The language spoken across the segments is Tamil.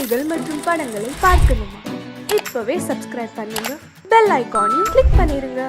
பாடல்கள் மற்றும் படங்களை பார்க்கணுமா? இப்பவே சப்ஸ்கிரைப் பண்ணுங்க, பெல் ஐகானையும் கிளிக் பண்ணிருங்க.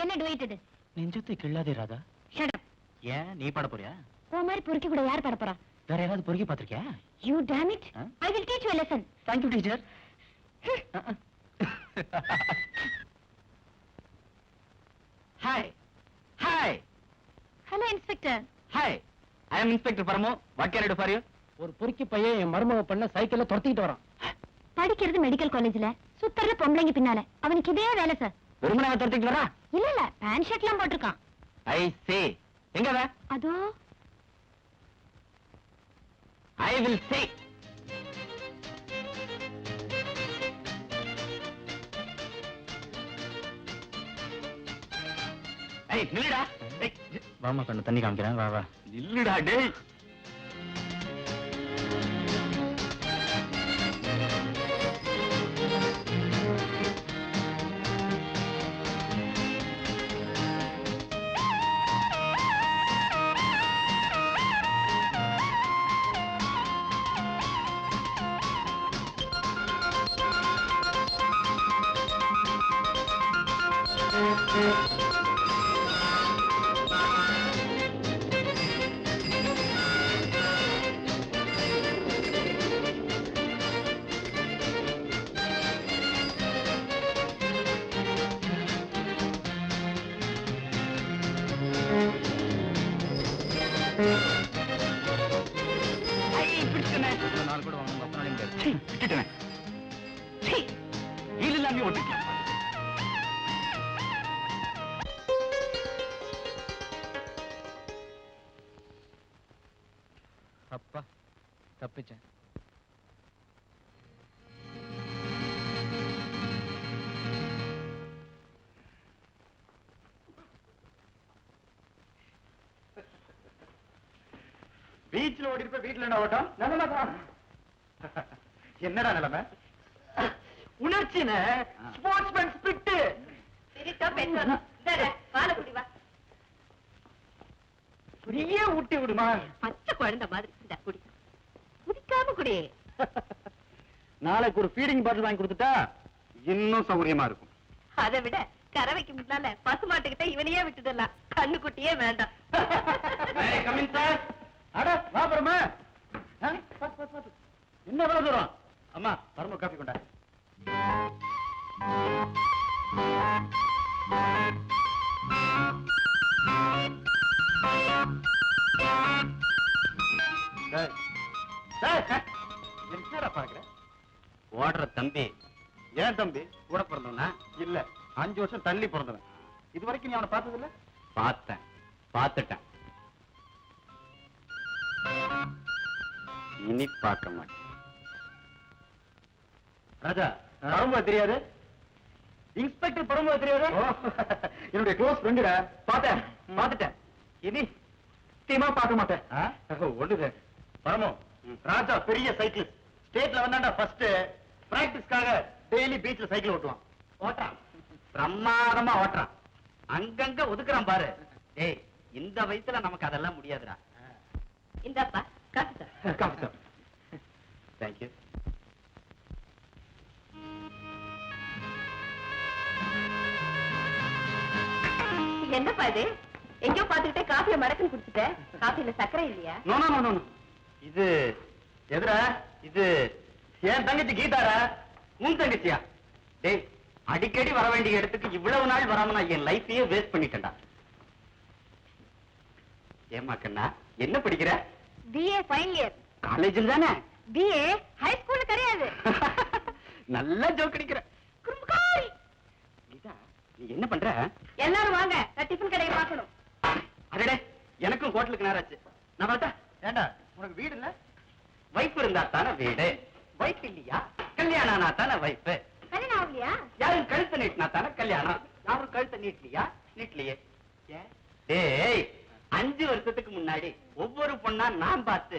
என்ன டுவேட் இது? நெஞ்சத்தை கிள்ளாதே ராதா. Shut up. ஏன் நீ பாட போறியா? ஓ மாதிரி பொறுக்கி கூட யார் பாட போறா? வேற யாராவது பொறுக்கி பாத்திருக்கியா? You damn it. I will teach you a lesson. Thank you teacher. Hi. Hi. Hello inspector. Hi. I am Inspector Paramo. What can I do for you? ஒரு பொறுக்கி பையன் என் மருமக பண்ண சைக்கிள்ல துரத்திட்டு வரான். படிக்கிறது மெடிக்கல் காலேஜ்ல, சுத்தற பொம்பளைங்க பின்னால. அவனுக்கு இதே வேலை சார். வெறுமனே துரத்திட்டு வரா? இல்ல பேண்ட் ஷர்ட்லாம் போட்டுருக்கான். I say. எங்க வா? அதோ. I will say. ஏய் நில்லுடா. ஏய் வாமா கண்ணு தண்ணி காமிக்கிறேன். வா வா. நில்லுடா டேய். நாலு கூட வாங்க விட்டுட்டேன். இல்லாமே ஓட்டுக்கலாம். அப்பா தப்பிச்சேன். பீச்ல ஓடி வீட்டுல என்ன ஓட்டம்? என்னடா நிலைமை? உன்ன முயற்சின்னு ஸ்போர்ட்ஸ்மேன் ஸ்பிரிட். ஃப்ரீயே ஊட்டி விடுமா? பச்சை குழந்தை மாதிரி இந்த குடி குடிக்காம குடி. நாளைக்கு ஒரு ஃபீடிங் பாட்டில் வாங்கி கொடுத்துட்டா இன்னும் சௌகரியமா இருக்கும். அதை விட கறவைக்கு முன்னால பசுமாட்டுக்கிட்ட இவனையே விட்டுடலாம். கண்ணுக்குட்டியே வேண்டாம். Coming sir. அட வா பரமா. என்ன எவ்வளவு தூரம்? அம்மா பரம காஃபி கொண்டா. என்னடா பாக்குற? ஓடுற தம்பி. ஏன் தம்பி? கூட பிறந்தவனா? இல்ல, 5 வருஷம் தள்ளி பிறந்தவன். இது வரைக்கும் நீ அவனை பார்த்தது இல்ல? பார்த்தேன், பார்த்துட்டேன். இனி பார்க்க மாட்டேன். ராஜா, பரம்பு தெரியாது? இன்ஸ்பெக்டர் பரம்பு தெரியாது? என்னுடைய க்ளோஸ் ஃப்ரெண்டுடா. பார்த்துட்டேன். இனி சத்தியமா பார்க்க மாட்டேன். ஒண்ணுது பரமோ, ராஜா பெரிய சைக்கிள் ஸ்டேட்ல வந்தாண்டா ஃபர்ஸ்ட். பிராக்டிஸ்க்காக டெய்லி பீச்ல சைக்கிள் ஓட்டுவான். ஓட்டுறான், பிரமாதமா ஓட்டுறான். அங்கங்க ஒதுக்குறான் பாரு. ஏய், இந்த வயசுல நமக்கு அதெல்லாம் முடியாதுடா. இந்தாப்பா காசு. தேங்க்யூ. என்னப்பா இது? எங்கயோ பாத்துக்கிட்டே காஃபிய மடக்குன்னு குடிச்சிட்ட. காஃபில சக்கரை இல்லையா? No no no no. இது எதுடா? இது என் தங்கச்சி கீதாடா. உன் தங்கச்சியா? டேய், அடிக்கடி வர வேண்டிய இடத்துக்கு இவ்வளவு நாள் வராம நான் என் லைஃபையே வேஸ்ட் பண்ணிட்டேன்டா. ஏமா கண்ணா, என்ன படிக்கிற? BA final year. காலேஜில் தானே? BA ஹை ஸ்கூல்ல கிடையாது. நல்லா ஜோக் அடிக்கிற. குறும்புக்காரி. கீதா, நீ என்ன பண்ற? எல்லாரும் வாங்க, நான் டிஃபன் கடையை பார்க்கணும். அடடே, எனக்கும் ஹோட்டலுக்கு நேராச்சு. நான் பார்த்தா ஏண்டா, உனக்கு வீடு இல்ல? வைஃப் இருந்தா தானே வீடு. வைஃப் இல்லையா? கல்யாணம் ஆனா தானே வைஃப். கல்யாணம் ஆகலையா? யாரும் கழுத்தை நீட்டினா தானே கல்யாணம். யாரும் கழுத்தை நீட்டலையா? நீட்டலையே. ஏய், 5 வருஷத்துக்கு முன்னாடி ஒவ்வொரு பொண்ணா நான் பார்த்து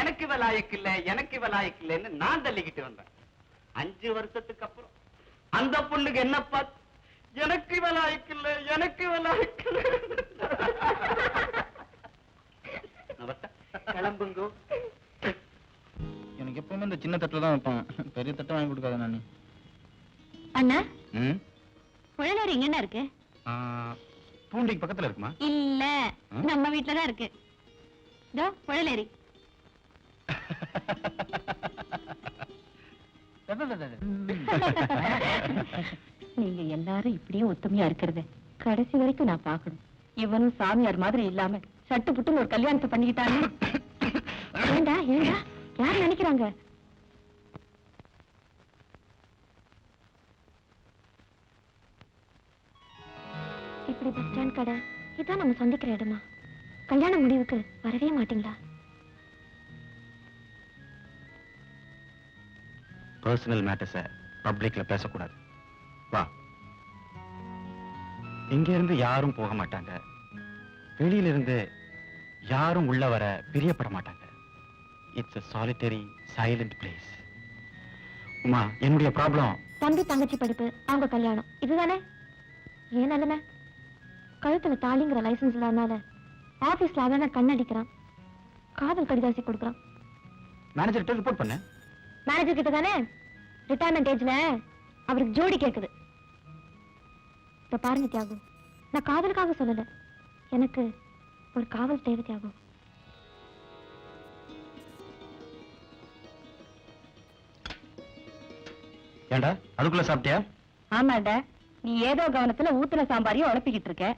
எனக்கு இவ லாயக்கு இல்ல, எனக்கு இவ லாயக்கு இல்லன்னு நான் தள்ளிக்கிட்டு வந்தேன். 5 வருஷத்துக்கு அப்புறம் அந்த பொண்ணுக்கு என்ன பார்த்து எனக்கு இவ லாயக்கு இல்ல, எனக்கு இவ லாயக்கு இல்ல. கிளம்புங்க. எனக்கு எப்பவுமே இந்த சின்ன தட்டுல தான் வைப்பான். பெரிய தட்டை வாங்கி கொடுக்காத நானு. அண்ணா, புழலூர் எங்க இருக்கு? பூண்டிக்கு பக்கத்துல இருக்குமா? இல்ல, நம்ம வீட்டுல தான் இருக்கு. இதோ புழலேரி. நீங்க எல்லாரும் இப்படியே ஒத்துமையா இருக்கிறது கடைசி வரைக்கும் நான் பாக்கணும். இவனும் சாமியார் மாதிரி இல்லாம சட்டு புட்டுன்னு ஒரு கல்யாணத்தை பண்ணிக்கிட்டாங்க. ஏண்டா ஏண்டா யார் நினைக்கிறாங்க? இப்படி பஸ் ஸ்டாண்ட் கடை இதான் நம்ம சந்திக்கிற இடமா? கல்யாண முடிவுக்கு வரவே மாட்டீங்களா? பர்சனல் மேட்டர்ஸ பப்ளிக்ல பேசக்கூடாது. வா. இங்க இருந்து யாரும் போக மாட்டாங்க. வெளியில இருந்து யாரும் உள்ள வர பிரியப்பட மாட்டாங்க. It's a solitary silent place. Uma, என்னுடைய ப்ராப்ளம் தம்பி தங்கச்சி படிப்பு, அவங்க கல்யாணம், இதுதானே ஏன் நிலைமை? கழுத்துல தாலிங்கிற லைசன்ஸ் இல்லாதனால ஆபீஸ்ல அவன கண்ணடிக்கிறான், காதல் கடிதாசி கொடுக்கறான். மேனேஜர் கிட்ட ரிப்போர்ட் பண்ண. மேனேஜர் கிட்ட தானே? ரிட்டையர்மெண்ட் ஏஜ்ல அவருக்கு ஜோடி கேக்குது. இத பாருங்க தியாகு, நான் காதலுக்காக சொல்லல, எனக்கு ஒரு காவல் தேவை தியாகு. ஏண்டா அதுக்குள்ள சாப்பிட்டியா? ஆமாடா, நீ ஏதோ கவனத்துல ஊத்துல சாம்பாரையும் உழப்பிக்கிட்டு இருக்க.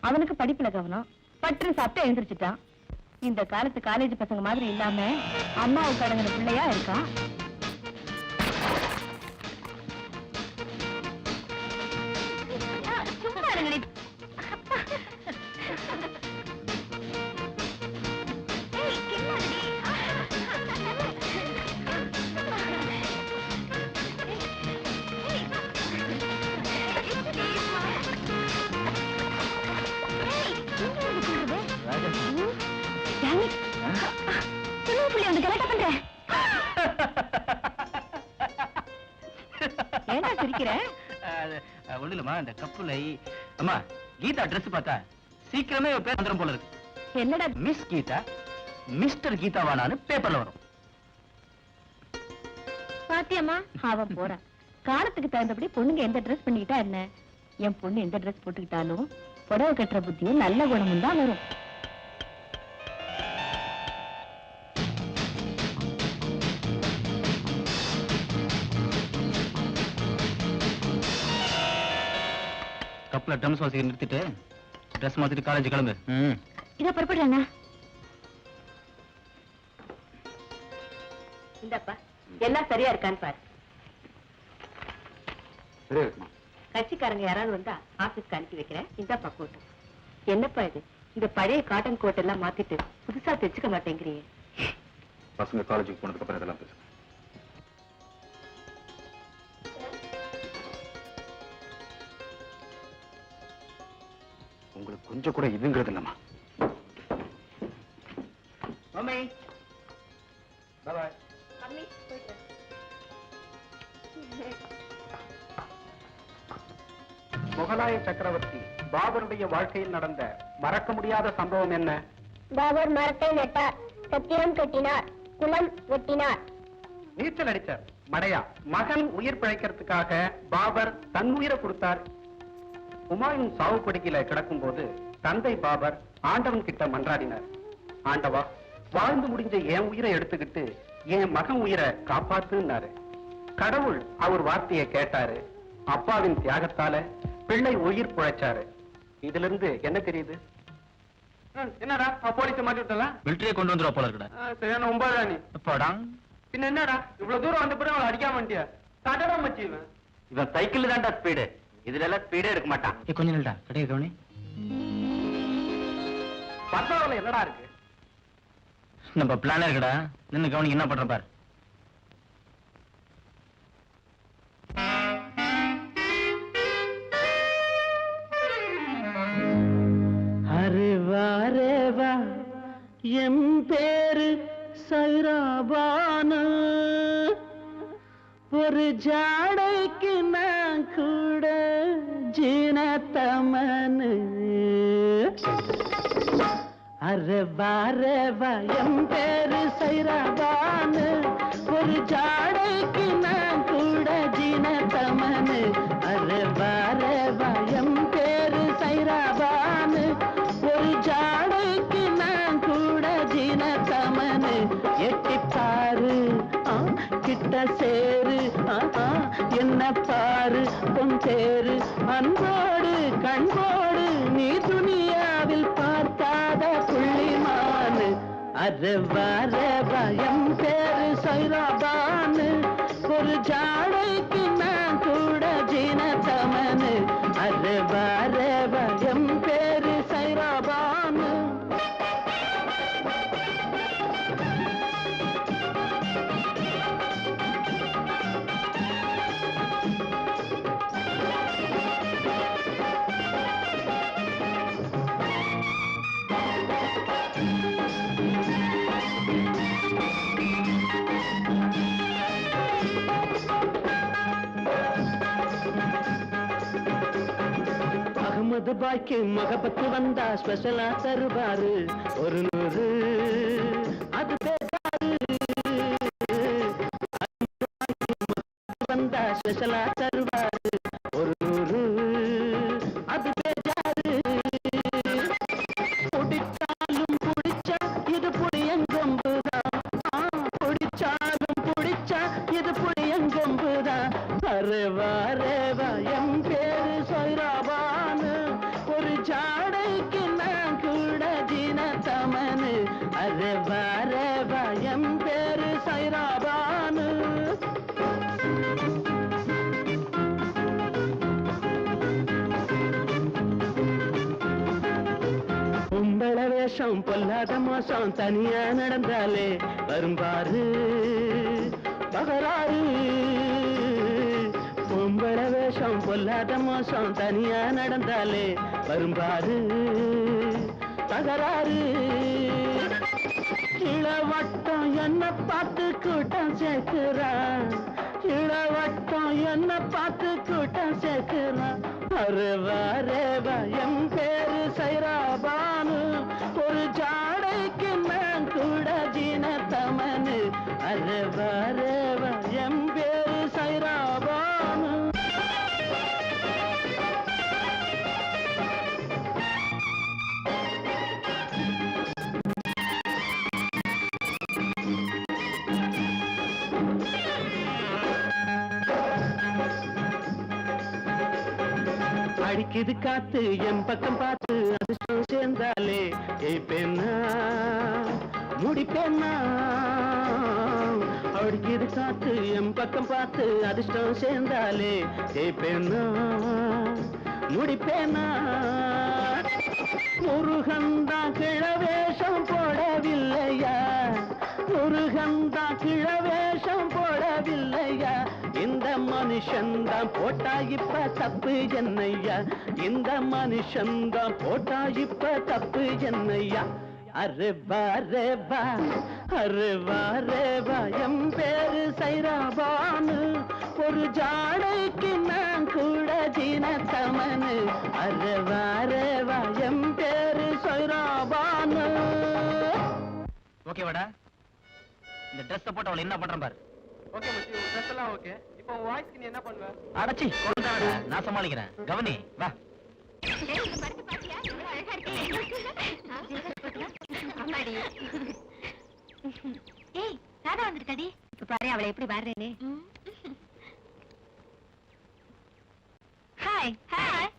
அவனுக்கு படிப்புல கவனம், பற்று சாப்பிட்டு எழுந்திரிச்சுட்டான். இந்த காலத்து காலேஜ் பசங்க மாதிரி இல்லாம அம்மாவுக்கு அடங்கின பிள்ளையா இருக்கான். சும்மா இருங்க நீ. ஏய், கில்லாடி. ஏன்டா சிரிக்கிற? ஒண்ணு இல்லம்மா, இந்த கப்புலை அம்மா கீதா ட்ரெஸ் பார்த்தா சீக்கிரமே இவ பேர் வந்துரும் போல இருக்கு. என்னடா மிஸ் கீதா மிஸ்டர் கீதாவானான்னு பேப்பர்ல வரும். பாத்தியம்மா, அவன் போறான். காலத்துக்கு தகுந்தபடி பொண்ணுங்க எந்த ட்ரெஸ் பண்ணிக்கிட்டா என்ன? என் பொண்ணு எந்த ட்ரெஸ் போட்டுக்கிட்டாலும் புடவை கட்டுற புத்தியும் நல்ல குணமும் தான் வரும். கப்புல ட்ரம்ஸ் வாசிக்க நிறுத்திட்டு ட்ரெஸ் மாத்திட்டு காலேஜ் கிளம்பு. இத புறப்படுறாங்க. இந்தப்பா எல்லாம் சரியா இருக்கான்னு பாரு. சரி இருக்குமா? கட்சிக்காரங்க யாராவது வந்தா ஆபீஸ்க்கு அனுப்பி வைக்கிறேன். இந்தப்பா கோட்டு. என்னப்பா இது? இந்த பழைய காட்டன் கோட் எல்லாம் மாத்திட்டு புதுசா தைச்சுக்க மாட்டேங்கிறீங்க. பசங்க காலேஜுக்கு போனதுக்கு அப்புறம் இதெல்லாம் பேசு. உங்களுக்கு கொஞ்சம் கூட இதுங்கிறது இல்லம்மா. Mummy by by. மம்மி போயிட்டு முகலாய சக்கரவர்த்தி பாபருடைய வாழ்க்கையில் நடந்த மறக்க முடியாத சம்பவம் என்ன? பாபர் மரத்தை நட்டார், சத்திரம் கட்டினார், குளம் வெட்டினார். நீச்சல் அடிச்சார். மடையா மகன் உயிர் பிழைக்கிறதுக்காக பாபர் தன் உயிரை கொடுத்தார். உமாயூன் சாவு படுக்கையில கிடக்கும் போது தந்தை பாபர் ஆண்டவன் கிட்ட மன்றாடினார். ஆண்டவா, வாழ்ந்து முடிஞ்ச என் உயிரை எடுத்துக்கிட்டு என் மகன் உயிரை காப்பாத்துனாரு. கடவுள் அவர் வார்த்தையை கேட்டாரு. அப்பாவின் தியாகத்தால பிள்ளை உயிர் பிழைச்சாரு. இதுல இருந்து என்ன தெரியுது? என்னடா போலீஸை மாட்டி விட்டலாம்? மிலிட்டரியை கொண்டு வந்துடுவா போல இருக்கடா. சரியான ஒன்பதா நீ போடா. பின்ன என்னடா இவ்வளவு தூரம் வந்த பிறகு அவளை அடிக்காம மாட்டியா? தடடா மச்சி இவன் சைக்கிள் தான்டா ஸ்பீடு. இதுல எல்லாம் ஸ்பீடே எடுக்க மாட்டான். கொஞ்சம் நில்டா, கிடையாது கவனி. பத்தாவதுல என்னடா இருக்கு? நம்ம பிளான் இருக்குடா. நின்னு கவனி என்ன பண்ற பாரு. அரேவா எம் பேரு சைராபான, ஒரு ஜாடைக்கு நான் கூட ஜீனத்தமனு. அரேவா எம் பேரு சைராபான, ஒரு ஜாடைக்கு நான் கூட ஜீனத்தமனு. அரேவா எம் பேரு சைராபான, ஒரு ஜாடைக்கு நான் கூட ஜீனத்தமனு. எட்டிப்பாரு கிட்ட சேரு, என்ன பாரு பொன் தேரு. அன்போடு கண்போடு நீ துணியாவில் பார்க்காத புள்ளிமானு. அரேவா எம் பேரு சைராபானு, ஒரு ஜாடைக்கு நான் கூட ஜீனத்தமனு. அரேவா எம் பேரு சைராபானு. அகமது பாய்க்கு முகப்பத்து வந்தா ஸ்பெஷலா தருவாரு ஒரு 100. அது பேசாரு. வந்தா ஸ்பெஷலா தருவாரு ஒரு 100. அது பேசாரு. பிடிச்சாலும் பிடிச்சா இது புளியங்கொம்புதான். பிடிச்சாலும் பிடிச்சா இது புளியங்கொம்புதான். அரேவா எம் பேரு சைராபானு, ஒரு ஜாடைக்கு நான் கூட ஜீனத்தமனு. அரேவா எம் பேரு சைராபானு. பொம்பள வேஷம் பொல்லாத மோசம் தனியா நடந்தாலே வரும்பாரு பகலாறு. பொம்பள வேஷம் பொல்லாத மோசம் தனியா நடந்தாலே வரும்பாரு தகராறு. இளவட்டம் என்ன பார்த்து கூட்டம் சேர்க்கிறான். இளவட்டம் என்ன பார்த்து கூட்டம் சேர்க்கிறான். அரேவா ரேவா என் பேரு சைராபானு, ஒரு ஜாடைக்கு நான் கூட ஜீனத்தமனு. அரேவா ரேவா என் பேரு சைராபானு. அடிக்குது காத்து என் பக்கம் பார்த்து அதிர்ஷ்டம் சேர்ந்தாலே ஏப்பேன்னா முடிப்பேன்னா. அடிக்குது காத்து என் பக்கம் பார்த்து அதிர்ஷ்டம் சேர்ந்தாலே ஏப்பேன்னா முடிப்பேன்னா. முருகந்தா கிழவேஷம் போடவில்லையா, முருகந்தா கிழவேஷம் போடவில்லையா. இந்த மனுஷன்தான் போட்டா இப்ப தப்பு என்னையா, இந்த மனுஷன்தான் போட்டா இப்ப தப்பு என்னையா. அரேவா ரேவா அரேவா ரேவா என் பேரு சைராபானு, ஒரு ஜாடைக்கு நான் கூட ஜீனத்தமனு. அரேவா ரேவா என் பேரு சைராபானு. ஓகேவாடா? இந்த ட்ரெஸ் போட்டு அவளை என்ன பண்றேன் பாரு. ஓகே மச்சி, உன் ட்ரெஸ் எல்லாம் ஓகே. இப்போ உன் வாய்ஸ்க்கு நீ என்ன பண்ணுவ? அடச்சி கொண்டாடா, நான் சமாளிக்கிறேன். கவனி வா. ஏய் ராதா வந்துருக்காடி. இப்ப பாரு அவளை எப்படி வர்றேன்னு. Hi hi.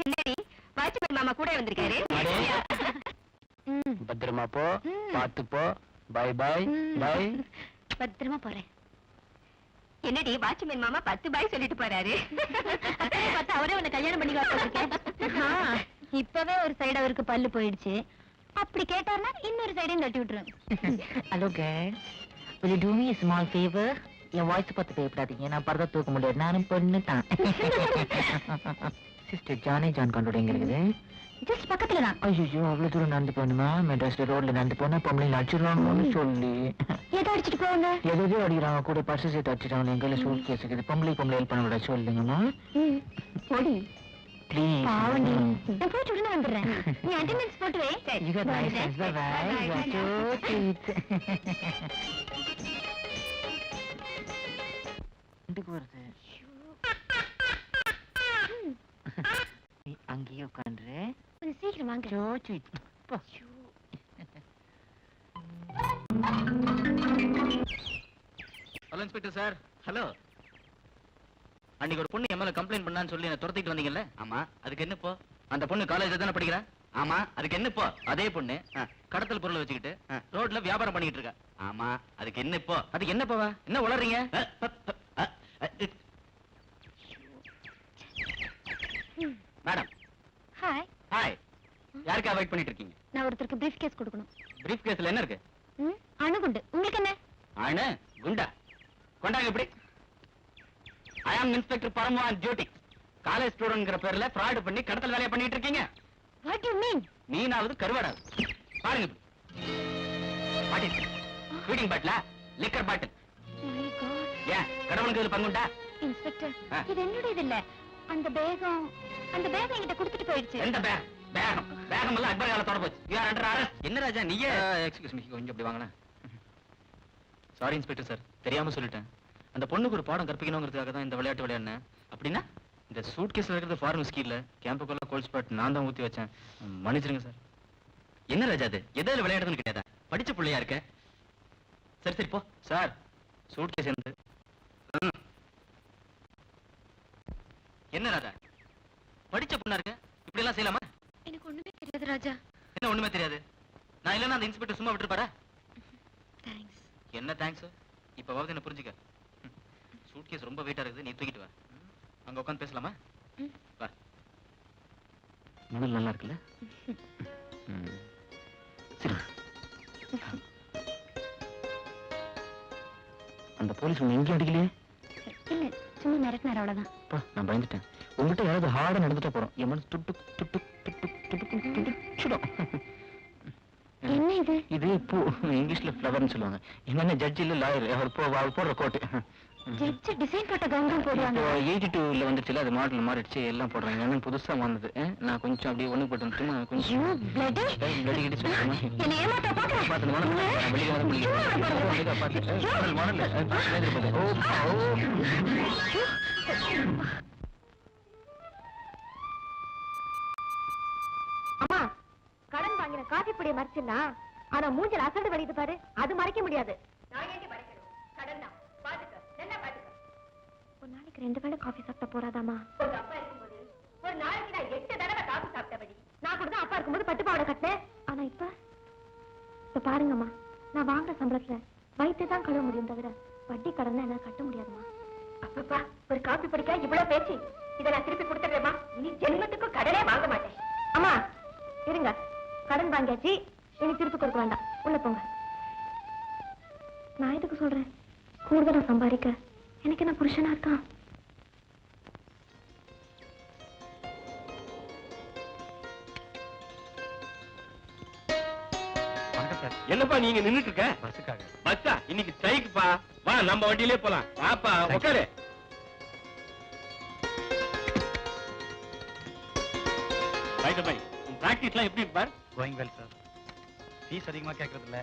என்னடி வாட்ச்மேன் மாமா கூட வந்திருக்காரு. பத்திரமா போ, பாத்து போ. Bye bye bye. பத்திரமா போறேன். என்னடி வாட்ச்மேன் மாமா 10 பாய் சொல்லிட்டு போறாரு. பார்த்தா அவரே உன்னை கல்யாணம் பண்ணிக்கலாம். இப்பவே ஒரு சைடு அவருக்கு பல்லு போயிடுச்சு. அப்படி கேட்டார்னா இன்னொரு சைடையும் தட்டி விட்டுரும். Hello girls, will you do me a small favor? N voice பார்த்து பயப்படாதீங்க, நான் பரதா தூக்க முடியாது, நானும் பொண்ணு தான். சிஸ்டர் ஜானே ஜான் கண்டோட எங்க இருக்குது? ஜஸ்ட் பக்கத்துல தான். ஐயோ அவ்வளவு தூரம் நடந்து போகணுமா? மெட்ராஸ்ல ரோட்ல நடந்து போனா பொம்பளை அடிச்சிடறாங்கன்னு சொல்லி ஏதோ அடிச்சிட்டு போவாங்க. எதோ அடிக்கிறாங்க, கூட பர்ஸ் சேர்த்து அடிச்சிட்டாங்க. எங்க கையில சூட் கேஸ் இருக்குது. பொம்பளை ஹெல்ப் பண்ண விட சொல்லுங்கம்மா போடி ப்ளீஸ். பாவண்டி, நான் போயிட்டு உடனே வந்துடுறேன். நீ அட்டெண்டன்ஸ் போட்டு வை. You got nice sense. Bye bye. You got so cute. எதுக்கு வருது? நீ அங்கேயே உட்காந்துரு. கொஞ்சம் சீக்கிரம் வாங்க. So sweet. போ. Hello inspector sir. ஹலோ. அன்னைக்கு ஒரு பொண்ணு என் மேல கம்ப்ளைண்ட் பண்ணான்னு சொல்லி என்ன துரத்திட்டு வந்தீங்கல்ல? ஆமா. அதுக்கு என்ன இப்போ? அந்த பொண்ணு காலேஜ்ல தானே படிக்கிறா? ஆமா. அதுக்கு என்ன இப்போ? அதே பொண்ணு கடத்தல் பொருளை வச்சுக்கிட்டு ரோட்ல வியாபாரம் பண்ணிட்டு இருக்கா. ஆமா. அதுக்கு என்ன இப்போ? அதுக்கு என்ன போவா? என்ன உளறீங்க? மேடம். ஹாய். ஹாய். யாருக்கா வெயிட் பண்ணிட்டு இருக்கீங்க? நான் ஒருத்தருக்கு பிரீஃப் கேஸ் கொடுக்கணும். பிரீஃப் கேஸ்ல என்ன இருக்கு? அணுகுண்டு. உங்களுக்கு என்ன? ஆனு குண்டா கொண்டாங்க. இப்படி I am inspector Paramu on duty. College ஸ்டூடெண்ட்ங்கற பேர்ல ஃப்ராட் பண்ணி கடத்தல் வேலைய பண்ணிட்டு இருக்கீங்க. What you mean? மீனாவது கருவாடாவது பாருங்க. பாட்டில் ஃபீடிங் பாட்டிலா லிக்கர் பாட்டில். My god. ஏன் கடவுளுக்கு இதுல பங்குண்டா? இன்ஸ்பெக்டர், இது என்னுடையது இல்ல. அந்த பேகம் என்கிட்ட கொடுத்துட்டு போயிடுச்சு. எந்த பேக்? பேகம் எல்லாம் அக்பர் காலத்தோட போச்சு. You are under arrest. என்ன ராஜா நீயே? எக்ஸ்கியூஸ் மீ, கொஞ்சம் அப்படி வாங்கண்ணா. சாரி இன்ஸ்பெக்டர் சார், தெரியாம சொல்லிட்டேன். அந்த பொண்ணுக்கு ஒரு பாடம் கற்பிக்கணுங்கிறதுக்காக தான் இந்த விளையாட்டு விளையாடினேன். அப்படின்னா இந்த சூட் கேஸ்ல இருக்கிறது ஃபார்ம் விஸ்கி இல்ல, கேம்புக்குள்ள கோல்ட் ஸ்பாட் நான் தான் ஊத்தி வச்சேன். மன்னிச்சிருங்க சார். என்ன ராஜா அது? எதாவது விளையாடுதுன்னு கிடையாதா? படிச்ச பிள்ளையா இருக்க. சரி சரி போ சார். சூட் கேஸ் இருந்து என்ன ராஜா படிச்ச பொண்ணா இருக்க, இப்படி எல்லாம் செய்யலாமா? எனக்கு ஒண்ணுமே தெரியாது ராஜா. என்ன ஒண்ணுமே தெரியாது? நான் இல்லன்னா அந்த இன்ஸ்பெக்டர் சும்மா விட்டுருப்பாரா? தேங்க்ஸ். என்ன தேங்க்ஸ்? இப்பவாவது என்ன புரிஞ்சுக்க. சூட்கேஸ் ரொம்ப வெயிட்டா இருக்குது, நீ தூக்கிட்டு வா. அங்க உட்காந்து பேசலாமா? வா. மணல் நல்லா இருக்குல்ல? சரி. அந்த போலீஸ் உன்னை எங்கேயும் அடிக்கலையே? இல்ல, சும்மா மிரட்டினார் அவ்வளவுதான். நான் பயந்துட்டேன். உங்ககிட்ட யாராவது ஹார்டா நடந்துட்டா போறோம். என் மனசு துட்டு துட்டு துட்டு துட்டு சுடும். என்ன இது? இது பூ, இங்கிலீஷ்ல ஃப்ளவர்னு சொல்லுவாங்க. என்னென்ன ஜட்ஜ் இல்ல லாயர், அவர் போடுற கோட்டு. ஜட்ஜ் டிசைன் போட்ட கவுன் போடுவாங்க. இப்போ 82ல வந்துச்சுல, அது மாடல் மாறிடுச்சு, எல்லாம் போடுறாங்க. ஆனால் புதுசா வந்தது. நான் கொஞ்சம் அப்படியே ஒண்ணு போட்டு வந்துட்டுமா, கொஞ்சம் bloody? bloody கிட்ட சொல்லுமா. என்னை ஏமாத்த பாக்குற? பார்த்து மாடல் வெளியே வர முடியல. பார்த்து மாடல் ஓ அம்மா, கடன் வாங்கின காஃபி பொடியை மறைச்சிருந்தா, ஆனா மூஞ்சல் அசடு வலிது பாரு, அது மறைக்க முடியாது. நான் ஏன் மறைக்கணும்? கடன் தான். பாத்துக்க, நல்லா பாத்துக்க. ஒரு நாளைக்கு 2 வேளை காஃபி சாப்பிட்டா போறாதாமா? உங்க அப்பா இருக்கும்போது ஒரு நாளைக்கு நான் 8 தடவை காஃபி சாப்பிட்டபடி. நான் கூட தான் அப்பா இருக்கும்போது பட்டு பாவாடை கட்டினேன். ஆனா இப்ப பாருங்கம்மா, நான் வாங்குற சம்பளத்துல வயிற்று தான் கழுவ முடியும் தவிர வட்டி கடன் என்ன கட்ட முடியாதுமா. அப்பப்பா, ஒரு காஃபி பொடிக்கா இவ்வளவு பேச்சு. இதை நான் திருப்பி கொடுத்துடுறேம்மா. இனி ஜென்மத்துக்கும் கடனே வாங்க மாட்டேன். அம்மா இருங்க, கடன் வாங்கியாச்சு, இனி திருப்பி கொடுக்க வேண்டாம். உள்ள போங்க. நான் எதுக்கு சொல்றேன்? கூடுதலா சம்பாதிக்க எனக்கு என்ன புருஷனா இருக்கான்? என்னப்பா நீங்க நின்னுட்டு இருக்க? பஸ்ஸுக்காக. பஸ்ஸா? இன்னைக்கு ஸ்ட்ரைக்குப்பா. வா நம்ம வண்டியிலே போலாம். வாப்பா உட்காரு. உன் பிராக்டிஸ்லாம் எப்படி இருப்பார்? Going well sir. ஃபீஸ் அதிகமா கேட்கறது இல்ல,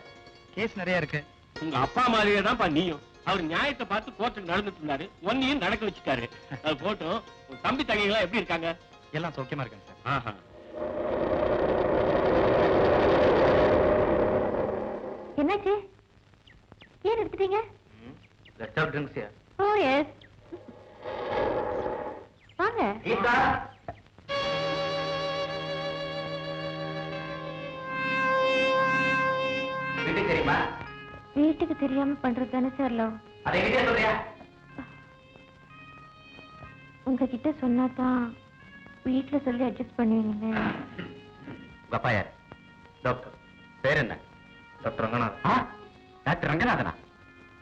கேஸ் நிறைய இருக்கு. உங்க அப்பா மாதிரியே தான்ப்பா நீயும். அவர் நியாயத்தை பார்த்து கோர்ட்டுக்கு நடந்துட்டு இருந்தாரு, ஒன்னையும் நடக்க வச்சுட்டாரு. அது போட்டும், உன் தம்பி தங்கைகளா எப்படி இருக்காங்க? எல்லாம் சௌக்கியமா இருக்காங்க சார். ஆஹா. என்னாச்சு? ஏன் எடுத்துட்டீங்க? ஓ எஸ், வாங்க. தெரியுமா? வீட்டுக்கு தெரியாம பண்றது தானே சார் லவ். அதை கிட்டே சொல்றியா? உங்ககிட்ட சொன்னாதான் வீட்டுல சொல்லி அட்ஜஸ்ட் பண்ணுவீங்க. அப்பா யார்? டாக்டர். பேர் என்ன? டாக்டர் ரங்கநாதன். டாக்டர் ரங்கநாதனா?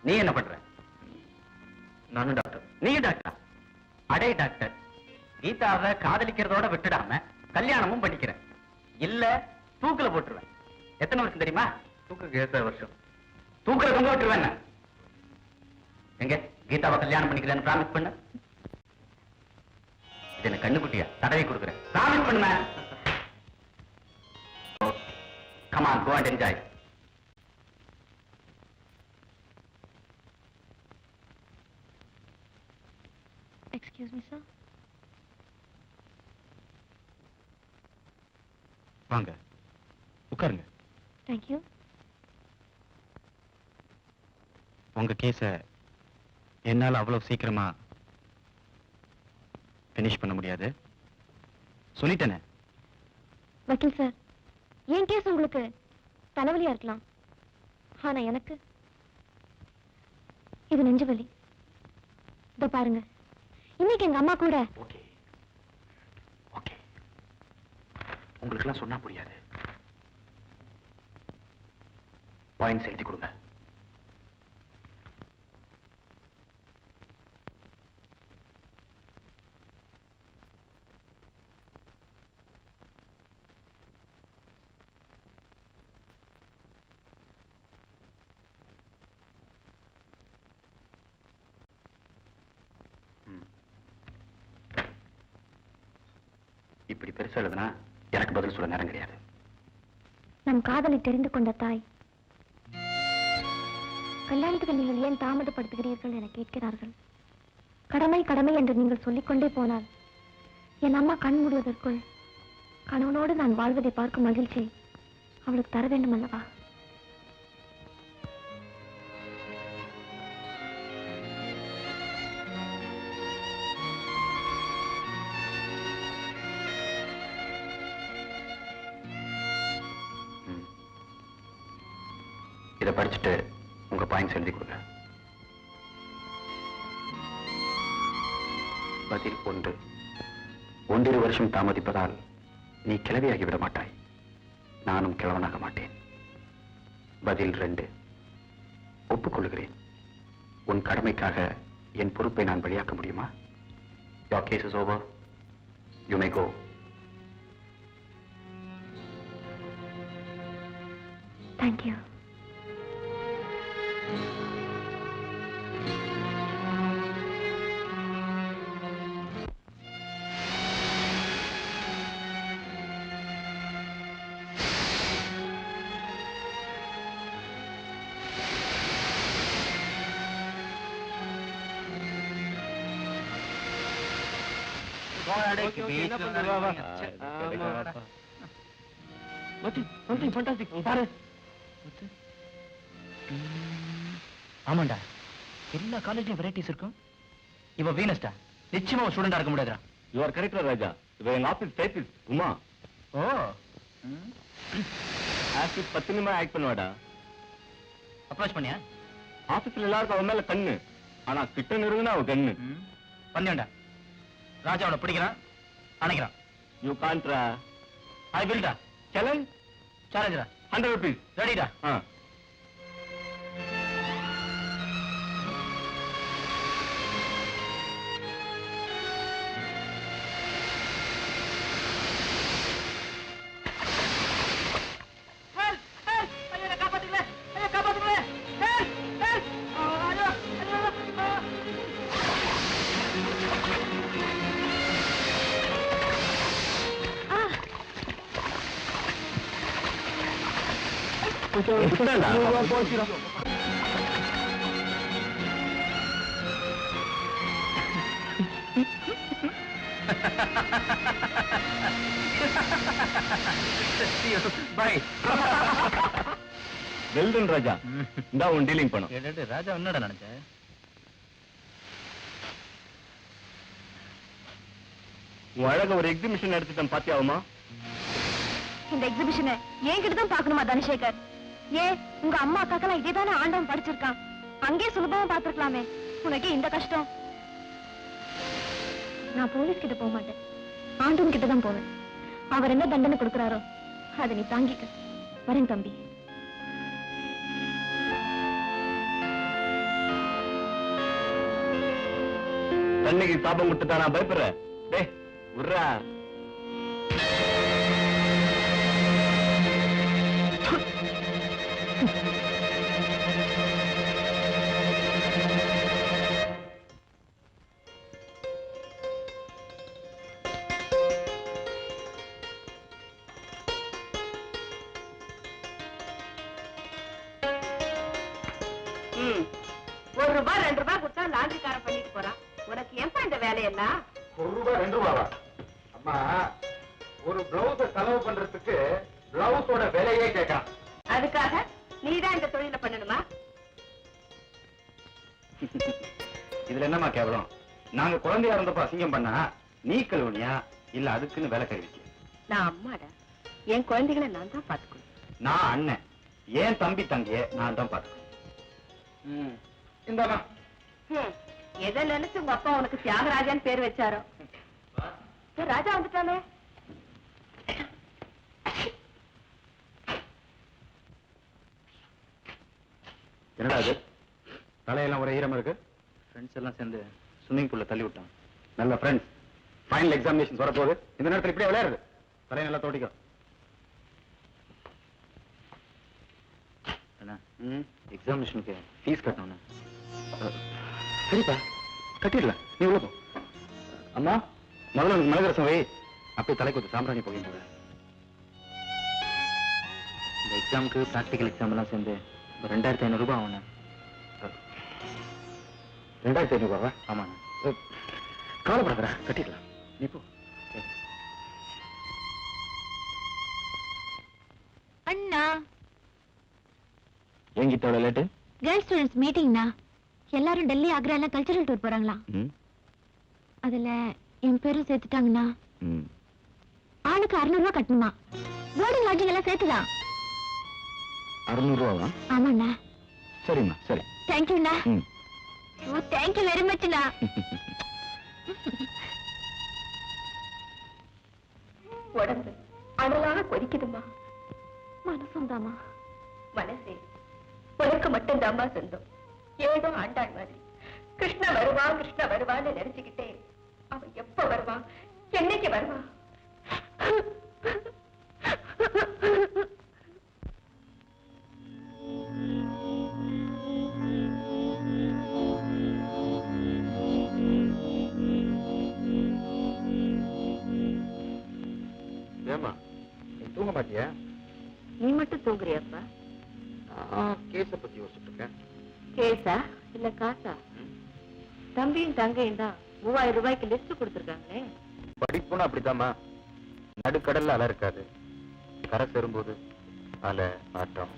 நீ என்ன பண்ற? நானும் டாக்டர். நீ டாக்டரா? அடே டாக்டர், கீதாவை காதலிக்கிறதோட விட்டுடாம கல்யாணமும் பண்ணிக்கிற இல்ல தூக்குல போட்டுருவேன். எத்தனை வருஷம் தெரியுமா? தூக்கு 7 வருஷம். தூக்குல தொங்க விட்டுருவேன். எங்க கீதாவை கல்யாணம் பண்ணிக்கிறேன்னு பிராமிஸ் பண்ண. இது என்ன கண்ணுக்குட்டியா? தடவை கொடுக்குறேன். பிராமிஸ் பண்ணுமே. Come on, go and enjoy. Excuse me, sir. வாங்க உட்காருங்க. Thank you. உங்க கேஸ என்னால அவ்வளவு சீக்கிரமா பினிஷ் பண்ண முடியாது, சொல்லிட்டேனே. வக்கீல் சார், என் கேஸ் உங்களுக்கு தலைவலியா இருக்கலாம், ஆனா எனக்கு இது நெஞ்சு வலி. இதோ பாருங்க, இன்னைக்கு எங்க அம்மா கூட. ஓகே ஓகே, உங்களுக்கு எல்லாம் சொன்னா புரியாது. பாயிண்ட்ஸ் எழுதி கொடுங்க. இப்படி பெருசா எழுதுனா எனக்கு பதில் சொல்ல நேரம் கிடையாது. நம் காதலை தெரிந்து கொண்ட தாய் கல்யாணத்துக்கு நீங்கள் ஏன் தாமதப்படுத்துகிறீர்கள் என கேட்கிறார்கள். கடமை கடமை என்று நீங்கள் சொல்லிக்கொண்டே போனால் என் அம்மா கண் மூடுவதற்குள் கணவனோடு நான் வாழ்வதை பார்க்கும் மகிழ்ச்சி அவளுக்கு தர வேண்டும் அல்லவா? இதை படிச்சுட்டு உங்க பாயிண்ட்ஸ் எழுதி கொடுங்க. பதில் 1, 1.5 வருஷம் தாமதிப்பதால் நீ கிழவியாகி விட மாட்டாய், நானும் கிழவனாக மாட்டேன். பதில் 2, ஒப்புக்கொள்கிறேன். உன் கடமைக்காக என் பொறுப்பை நான் வெளியாக்க முடியுமா? Your case is over. You may go. Thank you. Okay, okay, என்ன பண்றது? வா, வா. something fantastic. பாரு. ஆமாண்டா, எல்லா காலேஜ்லயும் வெரைட்டிஸ் இருக்கும். இவ வீனஸ்டா, நிச்சயமா ஒரு ஸ்டூடெண்டா இருக்க முடியாதுடா. You are correct, ராஜா. இவ எங்க ஆபீஸ் டைப்பிஸ்ட் உமா. ஓ, ஆபீஸ் 10 நிமிஷம் ஆக்ட் பண்ணுவாடா. அப்ரோச் பண்ணியா? ஆபீஸ்ல எல்லாருக்கும் அவன் மேல கண்ணு, ஆனா கிட்ட நெருங்கினா அவ கண்ணு. பண்ணியாண்டா. ராஜா அவனை பிடிக்கிறான், அணைக்கிறான். யூ கான்ட்ரா. ஐ வில்டா. சேலஞ்ச் சேலஞ்சரா. 100 rupees. ரெடிடா. பை. வெல்டன் ராஜா, இந்த உன் டீலிங் பண்ணும். ராஜா என்னடா நினைச்ச? உன் அழக ஒரு எக்ஸிபிஷன் எடுத்துட்டேன் பாத்தியாவுமா? இந்த எக்ஸிபிஷனை என்கிட்ட தான் பாக்கணுமா தனசேகர்? ஏன் உங்க அம்மா அக்காக்கெல்லாம் இதேதானே ஆண்டவன் படிச்சிருக்கான், அங்கே சுலபமா பாத்துருக்கலாமே. உனக்கு இந்த கஷ்டம்? நான் போலீஸ் கிட்ட போக மாட்டேன், ஆண்டவன் கிட்ட தான் போவேன். அவர் என்ன தண்டனை கொடுக்கிறாரோ அதை நீ தாங்கிக்க. வரேன் தம்பி. தண்ணிக்கு சாபம் கொடுத்துட்டா நான் பயப்படுறேன். டேய் உர்ரா. ₹1 ₹2 கொடுத்தா லாண்டரிக்காரன் பண்ணிட்டு போறான். உனக்கு ஏன்பா இந்த வேலையெல்லாம்? ₹1 ₹2 அம்மா, ஒரு பிளவுஸ் செலவு பண்றதுக்கு பிளவுஸோட விலையே கேட்கான். அதுக்காக நீதான் இந்த தொழில பண்ணணுமா? இதுல என்னமா கேவலம்? நாங்க குழந்தையா இருந்தப்ப அசிங்கம் பண்ணா நீ கழுவுனியா இல்ல அதுக்குன்னு வேலை கழிவிக்க? நான் அம்மாடா, என் குழந்தைகளை நான் தான் பாத்துக்கணும். நான் அண்ணன், ஏன் தம்பி தங்கைய நான் தான் பாத்துக்கணும். இந்தாமா. எதை நினைச்சு உங்க அப்பா உனக்கு தியாகராஜான்னு பேர் வச்சாரோ? ராஜா வந்துட்டானே. என்னடா அது? தலையெல்லாம் ஒரு ஈரமா இருக்கு. ஃப்ரெண்ட்ஸ் எல்லாம் சேர்ந்து ஸ்விம்மிங் பூல்ல தள்ளி விட்டான். நல்ல ஃப்ரெண்ட்ஸ். ஃபைனல் எக்ஸாமினேஷன் வரப்போகுது. இந்த நேரத்தில் இப்படியே விளையாடுது. தலையை நல்லா தோட்டிக்கும். எக்ஸாமினேஷனுக்கு ஃபீஸ் கட்டணும். சரிப்பா, கட்டிடலாம். நீ உள்ள போ. அம்மா, முதல்ல உனக்கு மிளகு ரசம் வை. அப்படியே தலை கொத்து சாம்பிராணி போகிட்டு போக. இந்த எக்ஸாமுக்கு ப்ராக்டிக்கல் எக்ஸாம் எல்லாம் சேர்ந்து 2500 ரூபாய் ஆகணும். 2500 ரூபாவா? ஆமாண்ணா. கவலைப்படாதடா, கட்டிடலாம். நீ போ. அண்ணா, என்கிட்ட லேட்டு? கேர்ள்ஸ் ஸ்டூடெண்ட்ஸ் மீட்டிங்னா எல்லாரும் டெல்லி ஆக்ரா எல்லாம் கல்ச்சரல் டூர் போறாங்களா? அதுல என் பேரும் சேர்த்துட்டாங்கண்ணா. ஆளுக்கு 600 ரூபாய் கட்டணுமா? போர்டிங் லாட்ஜிங் எல்லாம் சேர்த்துதான். 600 ரூபாவா? ஆமாண்ணா. சரிம்மா, சரி. தேங்க்யூண்ணா. ஓ, தேங்க்யூ வெரி மச்ண்ணா. உடம்பு அனலாக கொதிக்குதுமா. மனசும் தாமா. மனசே உனக்கு மட்டும் தாமா சொந்தம். ஏதோ ஆண்டாள் மாதிரி கிருஷ்ண வருவான் கிருஷ்ண வருவான்னு நினைச்சுக்கிட்டே அவன் எப்ப வருவான், என்னைக்கு வருவான்? ஏமா, நீ தூங்க மாட்டியா? நீ மட்டும் தூங்குறியப்பா? கேஸ பத்தி யோசிச்சுட்டு இருக்கேன். கேஸா இல்ல காசா? தம்பியும் தங்கையும் தான் 3000 ரூபாய்க்கு லிஸ்ட் கொடுத்துருக்காங்களே. படிப்புன்னு அப்படித்தாம்மா. நடுக்கடல்ல அலை இருக்காது, கரை சேரும்போது அலை ஆட்டம்.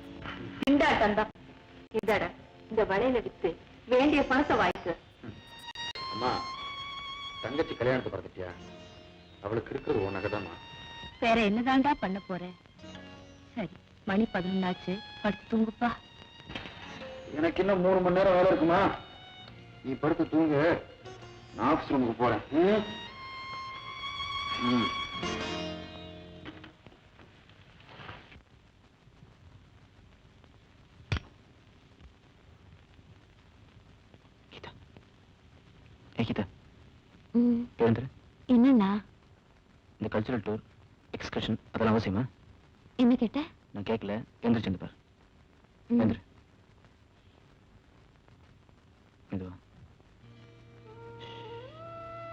இந்தாட்டம் இந்தாடா, இந்த வளையல வித்து வேண்டிய பணத்தை வாய்க்கு. அம்மா, தங்கச்சி கல்யாணத்தை பார்த்துட்டியா? அவளுக்கு இருக்கிறது உன் நகைதாம்மா. வேற என்னதான்டா பண்ண போறேன்? சரி, மணி 11 ஆச்சு, படுத்து தூங்குப்பா. எனக்கு இன்னும் 3 மணி நேரம் வேலை இருக்குமா? நீ படுத்து தூங்கு, நான் ஆபீஸ் ரூமுக்கு போறேன். கீதா, ஏ கீதா, எழுந்துரு. என்னண்ணா? இந்த கல்ச்சுரல் டூர், எக்ஸ்கர்ஷன் அதெல்லாம் அவசியமா? என்ன கேட்ட? நான் கேட்கல, எந்திரிச்சு பாரு. எந்திரு. மெதுவா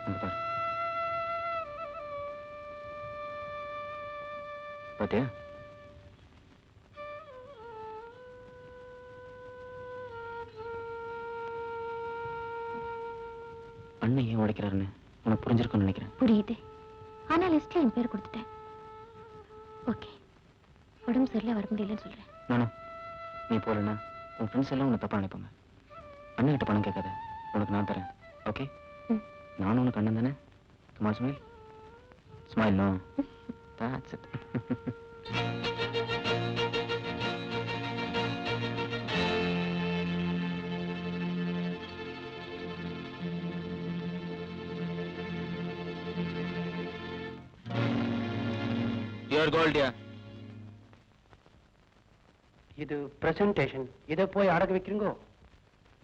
அங்க பாரு. பாத்தியா? அண்ணன் ஏன் உடைக்கிறாருன்னு உனக்கு புரிஞ்சிருக்கும்னு நினைக்கிறேன். புரியுது, ஆனா லிஸ்ட்ல என் பேர் கொடுத்துட்டேன். ஓகே, உடம்பு சரியில்லை, வர முடியலன்னு சொல்றேன். நானும் நீ போலன்னா உன் ஃப்ரெண்ட்ஸ் எல்லாம் உன்னை தப்பா நினைப்பாங்க. அண்ணன் கிட்ட பணம் கேட்காத, உனக்கு நான் தரேன். ஓகே? நானும் உனக்கு அண்ணன் தானே? Smile smile smile. No, that's it. Your gold, dear. இது பிரசன்டேஷன். இதை போய் அடக்க வைக்கிறீங்கோ?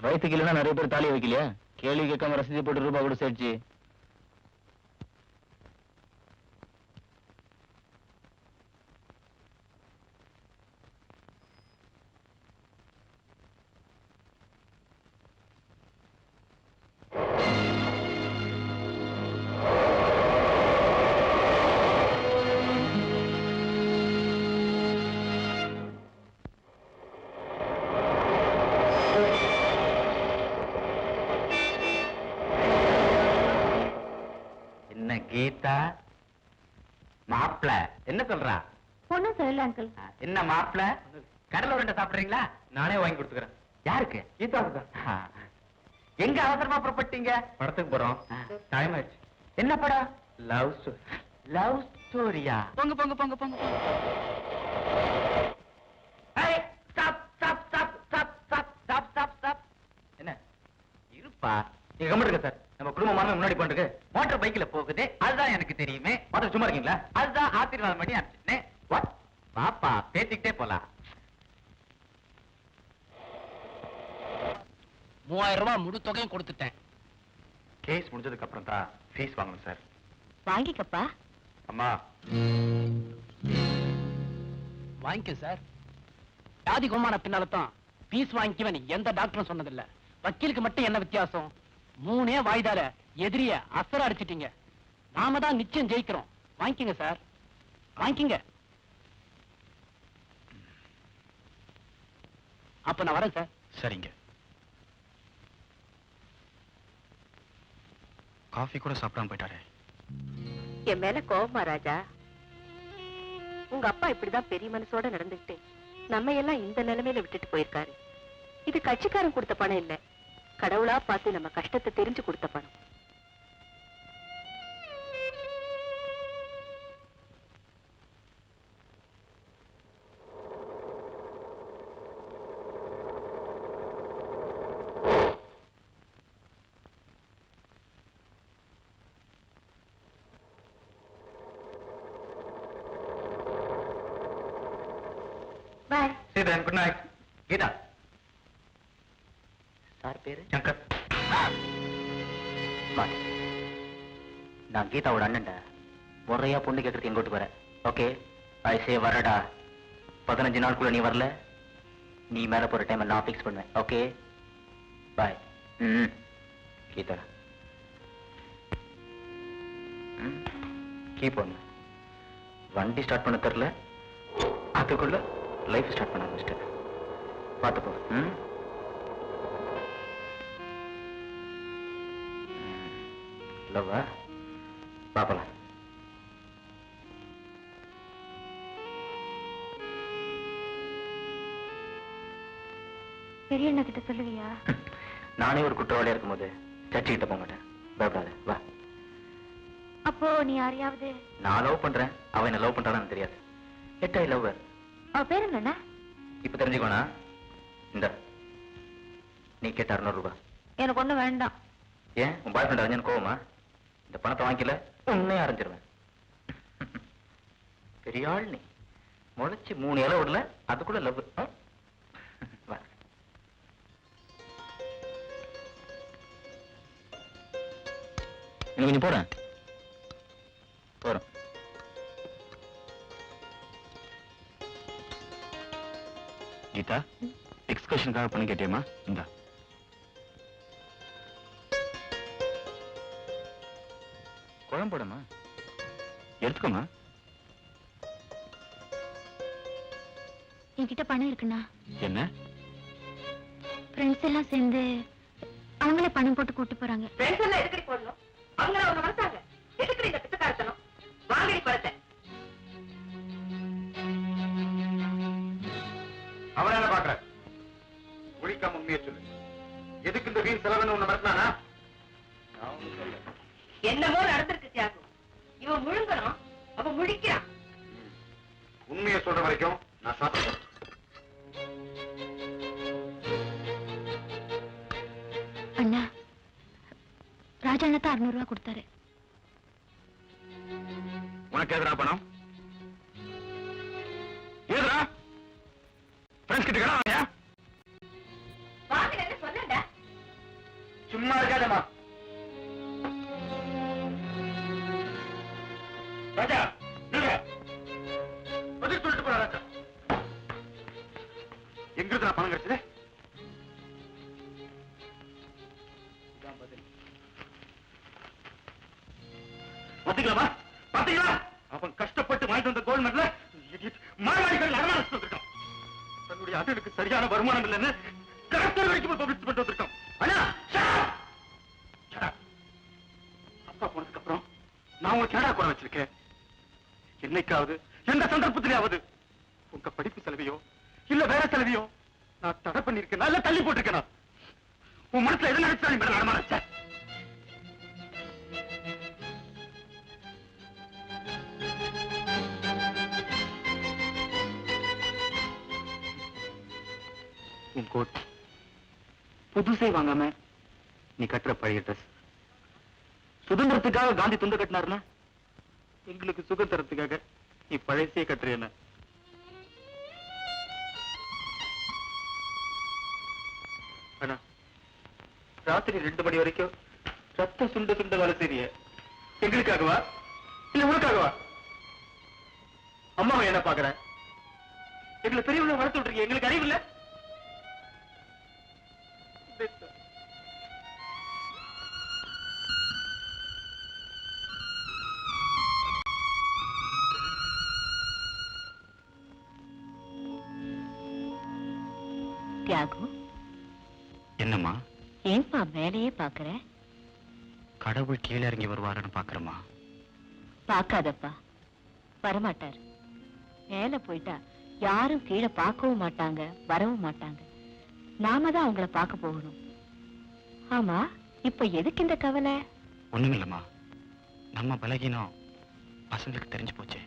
வயிற்றுக்கு இல்லைன்னா நிறைய பேர் தாலியை வைக்கலையா? கேள்வி கேட்காம ரசீது போட்டு ரூபாய் கூட சேர்த்து. கீதா, மாப்பிள என்ன சொல்றா? ஒன்னும் சொல்லல அங்கிள். என்ன மாப்பிள, கடலை உருண்டை சாப்பிடுறீங்களா? நானே வாங்கி கொடுத்துக்கிறேன். யாருக்கு? கீதாவுக்கு. எங்க அவசரமா புறப்பட்டீங்க? படத்துக்கு போறோம். டைம் ஆயிடுச்சு. என்ன படம்? Love story. லவ் ஸ்டோரியா? போங்க போங்க போங்க போங்க. என்ன இருப்பா, நீங்க கம்மிட்டு சார். நம்ம குடும்பமான முன்னாடி போட்டுருக்கு. மோட்டார் பைக்ல போகுது, அதுதான் எனக்கு தெரியுமே. மோட்டார் சும்மா இருக்கீங்களா? அதுதான் ஆசீர்வாதம் பண்ணி அனுப்பிச்சிட்டேன். பாப்பா பேசிக்கிட்டே போலாம். 3000 ரூபாய் முழு தொகையும் கொடுத்துட்டேன். கேஸ் முடிஞ்சதுக்கு அப்புறம் தான் ஃபீஸ் வாங்கணும் சார். வாங்கிக்கப்பா. அம்மா வாங்கிக்க சார். வியாதி கோமான பின்னால்தான் பீஸ் வாங்கிக்குவேன் எந்த டாக்டரும் சொன்னதில்ல. வக்கீலுக்கு மட்டும் என்ன வித்தியாசம்? 3 வாய்தால எதிரிய அசர அடிச்சிட்டீங்க. நாம தான் நிச்சயம் ஜெயிக்கிறோம். வாங்கிக்கங்க சார், வாங்கிக்கங்க. அப்ப நான் வரேன் சார். சரிங்க. காஃபி கூட சாப்பிடாம போயிட்டாரே. என் மேல கோபமா ராஜா? உங்க அப்பா இப்படிதான் பெரிய மனசோட நடந்துக்கிட்டு நம்ம எல்லாம் இந்த நிலைமையில விட்டுட்டு போயிருக்காரு. இது கட்சிக்காரன் கொடுத்த பணம் இல்ல, கடவுளா பார்த்து நம்ம கஷ்டத்தை தெரிஞ்சு கொடுத்த பணம். Bye. See then, good night. Geetha. Sir பேரு சங்கர். ஸ்மார்ட். நான் கீதாவோட அண்ணன்டா. முறையா பொண்ணு கேட்கறது எங்க வீட்டுக்கு வர. ஓகே, ஐ சே வரடா. 15 நாளுக்குள்ள நீ வரல, நீ மேல போற டைம் நான் ஃபிக்ஸ் பண்ணுவேன். Okay bye. கீதா கீப் பண்ணு. வண்டி ஸ்டார்ட் பண்ண தெரியல, அதுக்குள்ள லைஃப் ஸ்டார்ட் பண்ண ஆரம்பிச்சிட்டேன். பார்த்து போ. லவ்வா பாப்பலாம். பெரிய அண்ணா கிட்ட சொல்லுவியா? நானே ஒரு குற்றவாளியா இருக்கும்போது சர்ச்சு கிட்ட போக மாட்டேன். பயப்படாத, வா. அப்போ நீ யாரையாவது? நான் லவ் பண்றேன், அவன் என்ன லவ் பண்றான்னு தெரியாது. I love her. அவ பேர் என்னண்ணா? இப்ப தெரிஞ்சுக்கோனா, இந்த நீ கேட்ட 600 ரூபாய். எனக்கு ஒண்ணு வேண்டாம். ஏன் உன் பாய் ஃப்ரெண்ட் அறிஞ்சன் கோவமா? இந்த பணத்தை வாங்கிக்கல உன்னையே அரைஞ்சிருவேன். பெரிய ஆள் நீ. முளைச்சு 3 இலை விடல, அதுக்குள்ள லவ். வா. இன்னும் கொஞ்சம் போறேன். கீதா, எக்ஸ்கர்ஷனுக்காக பணம் கேட்டியம்மா? இந்தா. குழம்போடமா எடுத்துக்கோமா. என்கிட்ட பணம் இருக்குண்ணா. என்ன? ஃப்ரெண்ட்ஸ் எல்லாம் சேர்ந்து அவங்களே பணம் போட்டு கூட்டு போறாங்க. ஃப்ரெண்ட்ஸ் எல்லாம் எதுக்கடி போடணும்? அவங்க அவங்க மனசாங்க. எதுக்கடி இந்த பிச்சைக்காரத்தனம்? வாங்கடி பணத்தை. அவன் என்ன பாக்குற? ஒழிக்காம உண்மையை சொல்லு. எதுக்கு இந்த வீண் செலவுன்னு ஒண்ணு மறந்தானா? என்னமோ நடந்திருக்கு தியாகு. இவன் முழுங்கணும், அவன் முழிக்கிறான். உண்மையை சொல்ற வரைக்கும் நான் சாப்பிடுறேன். அண்ணா, ராஜா அண்ணா தான் 600 ரூபாய் கொடுத்தாரு. உனக்கு எதிரா பணம்? எதிரா? ஃப்ரெண்ட்ஸ் கிட்ட கேளா? வாங்கன்னு சொன்னேன்டா. சும்மா இருக்காதம்மா. ராஜா, நில்லு. பதில் சொல்லிட்டு போற ராஜா. எங்கிருந்து நான் பணம் கிடைச்சது? பாத்தீங்களா? பாத்தீங்களா? அவன் கஷ்டப்பட்டு வாங்கிட்டு வந்த கோல்ட் மெடல மார்வாடிகள் அடமானம் வந்திருக்கான். தன்னுடைய அண்ணனுக்கு சரியான வருமானம் இல்லைன்னு கலெக்டர் வரைக்கும் பப்ளிஷ் பண்ணிட்டு வந்திருக்கான். அண்ணா, அப்பா போனதுக்கு அப்புறம் நான் உங்களுக்கு ஏடா குறை வச்சிருக்கேன்? என்னைக்காவது எந்த சந்தர்ப்பத்திலேயாவது உங்க படிப்பு செலவையோ இல்ல வேற செலவையோ நான் தடை பண்ணிருக்கேன், இல்ல தள்ளி போட்டிருக்கேன்? உன் மனசுல எது நினைச்சா நீ மேல அடமானம்? உன் கோட் புதுசே வாங்காம நீ கட்டுற பழைய ட்ரெஸ். சுதந்திரத்துக்காக காந்தி துண்டு கட்டினார்னா எங்களுக்கு சுதந்திரத்துக்காக நீ பழையசே கட்டுற. என்ன அண்ணா, ராத்திரி 2 மணி வரைக்கும் ரத்த சுண்ட சுண்ட வேலை செய்ய எங்களுக்காகவா இல்ல உனக்காகவா? அம்மாவை என்ன பாக்குற? எங்களை பெரியவங்க வளர்த்து விட்டுருக்கீங்க, எங்களுக்கு அறிவு இல்ல? தியாகு, என்னம்மா? ஏன்பா வேலையே பாக்குற? கடவுள் கீழே இறங்கி வருவாருன்னு பாக்குறமா? பாக்காதப்பா, வரமாட்டார். மேல போயிட்டா யாரும் கீழே பார்க்கவும் மாட்டாங்க, வரவும் மாட்டாங்க. நாம தான் அவங்கள பார்க்க போகணும். ஆமா, இப்ப எதுக்கு இந்த கவலை? ஒண்ணுமில்லம்மா, நம்ம பலகீனம் பசங்களுக்கு தெரிஞ்சு போச்சு.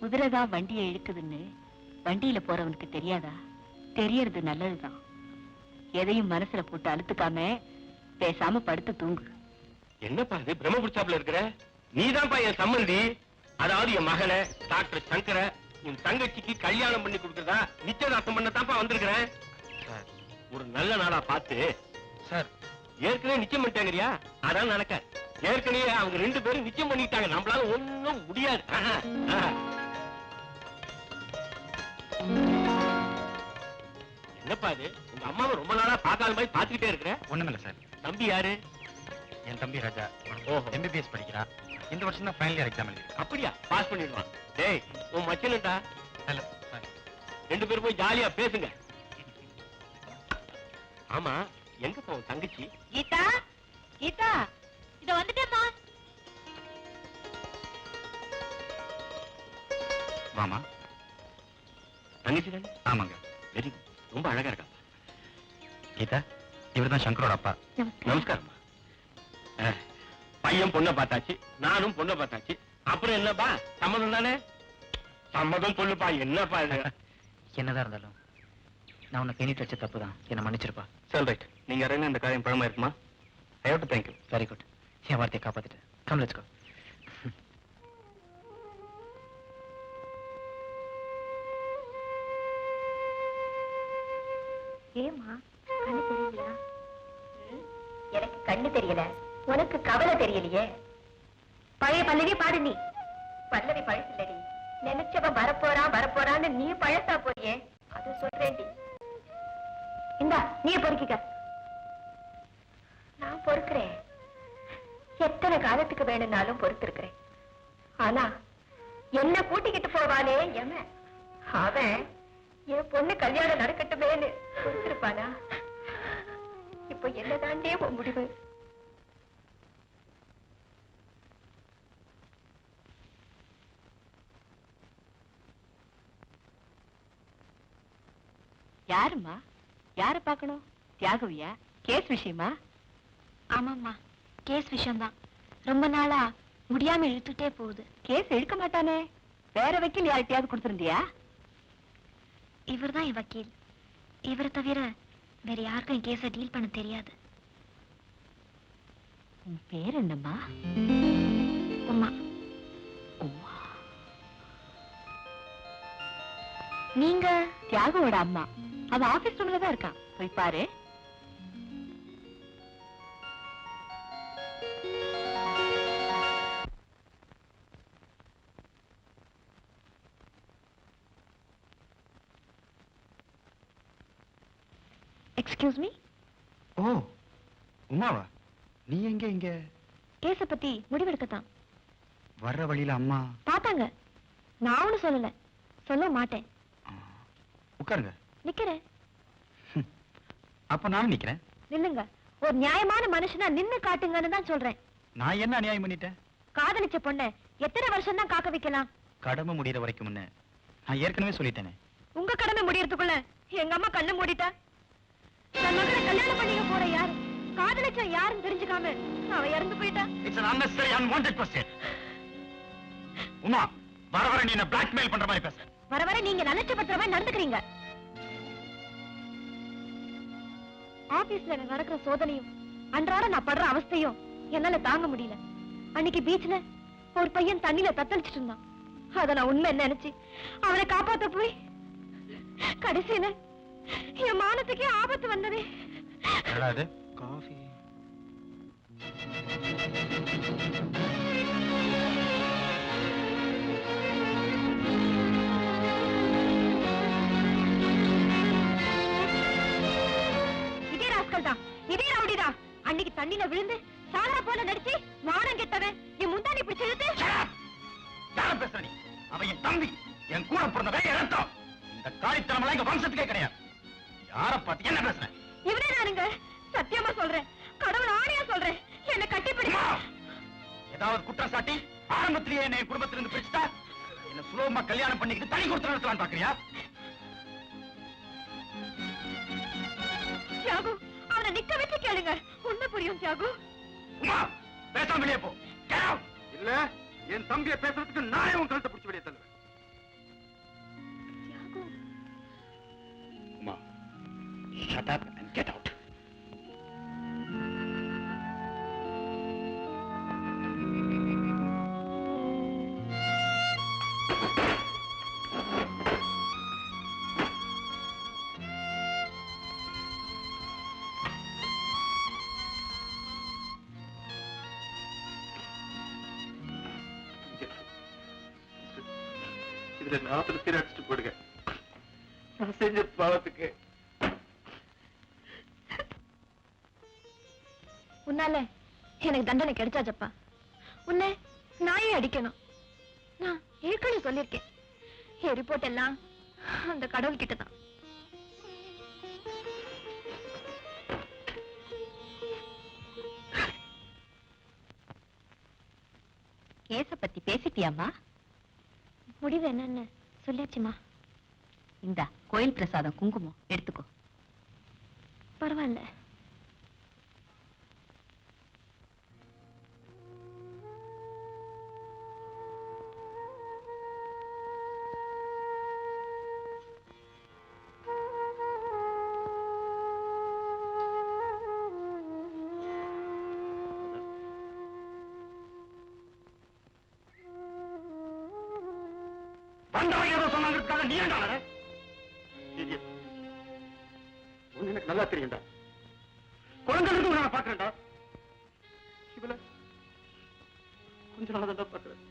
குதிரைதான் வண்டியை இழுக்குதுன்னு வண்டியில போறவனுக்கு தெரியாதா? தெரியறது நல்லதுதான். எதையும் மனசுல போட்டு அழுத்துக்காம பேசாம படுத்து தூங்கு. என்னப்பா இது பிரம்ம புடிச்சாப்புல இருக்கிற? நீதான்ப்பா என் சம்மந்தி. அதாவது என் மகனை டாக்டர் சங்கர என் தங்கச்சிக்கு கல்யாணம் பண்ணி கொடுக்கறதா நிச்சயதார்த்தம் பண்ணத்தான்ப்பா வந்திருக்கிறேன். ஒரு நல்ல நாளா பார்த்து சார். ஏற்கனவே நிச்சயம் பண்ணிட்டாங்கறியா? அதான் நடக்க. ஏற்கனவே அவங்க 2 பேரும் நிச்சயம் பண்ணிட்டாங்க. நம்மளால ஒண்ணும் முடியாது. என்னப்பா இது? உங்க அம்மாவை ரொம்ப நாளா பார்க்காத மாதிரி பார்த்துக்கிட்டே இருக்கிற. ஒண்ணுமில்ல சார். தம்பி யாரு? என் தம்பி ராஜா. ஓஹோ. MBBS படிக்கிறான். இந்த வருஷம் தான் ஃபைனல் இயர் எக்ஸாம் எழுதிருக்கான். அப்படியா? பாஸ் பண்ணிடுவான். டேய், உன் மச்சனட்டா? Hello sir. 2 பேரும் போய் ஜாலியா பேசுங்க. ஆமா, எங்க உன் தங்கச்சி? கீதா, கீதா, இத வந்துட்டேம்மா. வாமா. தங்கச்சி தானே? ஆமாங்க. வெரி குட், ரொம்ப அழகா இருக்கா. கீதா, இவர்தான் சங்கரோட அப்பா. நமஸ்காரம்மா. பையன் பொண்ணை பார்த்தாச்சு, நானும் பொண்ணை பார்த்தாச்சு. அப்புறம் என்னப்பா, சம்மதம் தானே? சம்மதம் சொல்லுப்பா, என்னப்பா இது? என்னதான் இருந்தாலும் நான் உன்னை கை வச்ச தப்பு தான், என்ன மன்னிச்சிருப்பா. சரி ரைட், நீங்க இறங்க இந்த காரியம் பழமா இருக்குமா? I have to thank you. Very good, என் வார்த்தையை காப்பாத்திட்டேன். Come let's go. ஏமா கண்ணு தெரியலையா? எனக்கு கண்ணு தெரியல, உனக்கு கவலை தெரியலையே. பழைய பல்லவி பாடு நீ. பல்லவி பழசில்லடி, நினைச்சவன் வரப்போறான்னு நீ பழசா போறியே, அது சொல்றேன்டி. இந்தா நீ பொறுக்கிக்க. நான் பொறுக்கிறேன், எத்தனை காலத்துக்கு வேணும்னாலும் பொறுத்திருக்கிறேன். ஆனா என்ன கூட்டிக்கிட்டு போவானே எம, அவன் என் பொண்ணு கல்யாணம் நடக்கட்டுமேன்னு பொறுத்திருப்பானா? இப்போ என்னதாண்டே உன் முடிவு? யாருமா? யார பார்க்கணும்? தியாகவியா? கேஸ் விஷயமா? ஆமாம்மா, கேஸ் விஷயம்தான். ரொம்ப நாளா முடியாம இழுத்துட்டே போகுது. கேஸ் எடுக்க மாட்டானே, வேற வக்கீல் யார்கிட்டயாவது கொடுத்திருந்தியா? இவர்தான் என் வக்கீல். இவரை தவிர வேற யாருக்கும் என் கேஸை டீல் பண்ண தெரியாது. உன் பேர் என்னம்மா? உமா. நீங்க? தியாகவோட அம்மா. அவ ஆபீஸ் ரூம்ல தான் இருக்கான், போய் பாரு. Excuse me. ஓ, உமாவா? நீ எங்க இங்க? கேஸ பத்தி முடிவெடுக்கத்தான். வர்ற வழியில அம்மா பார்த்தாங்க. நான் ஒண்ணும் சொல்லல, சொல்ல மாட்டேன். உட்காருங்க. நிக்கிறேன். அப்ப நானும் நிக்கிறேன். நில்லுங்க. ஒரு நியாயமான மனுஷனா நின்னு காட்டுங்கன்னு தான் சொல்றேன். நான் என்ன அநியாயம் பண்ணிட்டேன்? காதலிச்ச பொண்ண எத்தனை வருஷம் தான் காக்க வைக்கலாம்? கடமை முடியற வரைக்கும் நான் ஏற்கனவே சொல்லிட்டேனே. உங்க கடமை முடியறதுக்குள்ள எங்க அம்மா கண்ணை மூடிட்டா. தன் மகளை கல்யாணம் பண்ணிக்க போற யாரு, காதலிச்ச யாருன்னு தெரிஞ்சுக்காம அவ இறந்து போயிட்டா. It's an unnecessary, unwanted question. Uma, வர வர நீ என்ன பிளாக்மெயில் பண்ற மாதிரி பேச. வர வர நீங்க நினைச்ச பத்திர மாதிரி நடந்துக்கிறீங்க. ஆபீஸ்ல எனக்கு நடக்கிற சோதனையும் அன்றாட நான் படுற அவஸ்தையும் என்னால தாங்க முடியல. அன்னைக்கு பீச்ல ஒரு பையன் தண்ணியில தத்தளிச்சிட்டு இருந்தான். அத நான் உண்மை நினைச்சு அவனை காப்பாத்த போய் கடைசியில என் மானத்துக்கே ஆபத்து வந்ததே. காஃபி. இதே ராஸ்கல் தான், இதே ரவுடிதான். அன்னைக்கு தண்ணியில விழுந்து சாரா போல நடிச்சு மானம் கெட்டவன் என் முந்தானி பிடிச்சு இழுத்து. யார பேசுற நீ? அவன் என் தம்பி, என் கூட பிறந்தவன், என் ரத்தம். இந்த காரித்தனமெல்லாம் எங்க வம்சத்துக்கே கிடையாது. யார பார்த்து என்ன பேசுற? இவனே நானுங்க, சத்தியமா சொல்றேன், கடவுள் ஆணையா சொல்றேன், என்ன கட்டிப்பிடி. ஏதாவது குற்றம் சாட்டி ஆரம்பத்திலேயே என்ன குடும்பத்திலிருந்து பிரிச்சுட்டா என்ன சுலபமா கல்யாணம் பண்ணிக்கிட்டு தனி கொடுத்து நடத்தலான்னு பாக்குறியா? தியாகு, அவனை நிக்க வச்சு கேளுங்க, உண்மை புரியும். தியாகு, உமா, பேசாம வெளியே போ. இல்ல, என் தம்பியை பேசுறதுக்கு நானே உன் கழுத்தை பிடிச்சி வெளியே தள்ளுவேன். Thiyagu, Uma, shut up and get out. இதுல நாத்துல சீரடிச்சுட்டு போடுங்க. நான் செஞ்ச பாவத்துக்கு உன்னால எனக்கு தண்டனை கிடைச்சாச்சப்பா. உன்னை நாயே அடிக்கணும். நான் ஏற்கனவே சொல்லியிருக்கேன், என் ரிப்போர்ட் எல்லாம் அந்த கடவுள் கிட்டதான். கேஸ பத்தி பேசிட்டியாமா? முடிவு என்னன்னு சொல்லியாச்சுமா. இந்தா கோயில் பிரசாதம் குங்குமம் எடுத்துக்கோ. பரவாயில்ல. வந்தவங்க ஏதோ சொன்னாங்கிறதுக்காக நீ ஏன்டா வர? உன்னை எனக்கு நல்லா தெரியும்டா. குழந்தைகளுக்கு நான் பாக்குறேன்டா. இவள கொஞ்ச நாள் தான் பாக்குறேன்.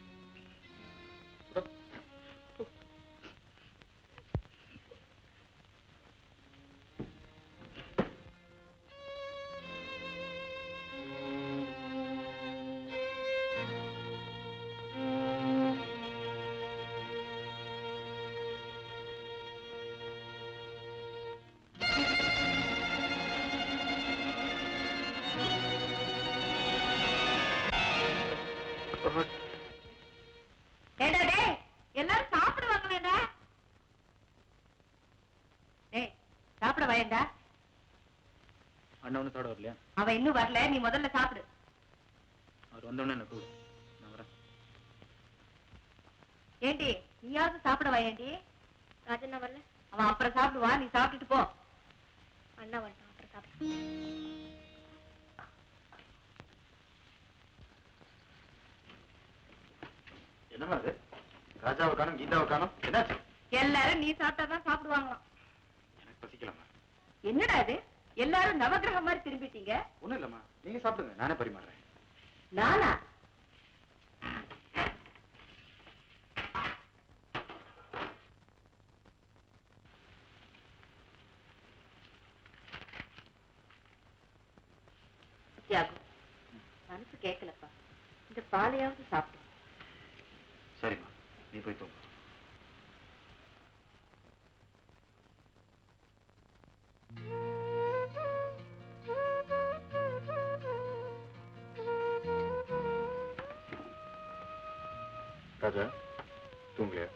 எல்லாரும் சாப்பிடுவாங்க வேண்டா. சாப்பிட வயண்டா. அண்ணவனு சாப்பிட வரலையா? அவன் இன்னும் வரல, நீ முதல்ல சாப்பிடு. அவர் வந்தோடனே என்ன கூடு, நான் வரேன். ஏண்டி நீயாவது சாப்பிட வயண்டி? ராஜண்ணா வரல. அவன் அப்புறம் சாப்பிடுவா, நீ சாப்பிட்டுட்டு போ. அண்ணா வரட்டும், அப்புறம் சாப்பிடு. என்னமா அது? ராஜாவை காணும், கீதாவை காணும், என்னாச்சு? எல்லாரும் நீ சாப்பிட்டாதான் சாப்பிடுவாங்களாம். எனக்கு பசிக்கலாமா? என்னடா இது, எல்லாரும் நவகிரகம் மாதிரி திரும்பிட்டீங்க. ஒண்ணும் இல்லம்மா, நீங்க சாப்பிடுங்க, நானே பரிமாறுறேன். நானா? தியாகு, மனசு கேட்கலப்பா, இந்த பாலையாவது சாப்பிடு. சரிம்மா, நீ போய் தூங்கு. ராஜா, தூங்கலையா?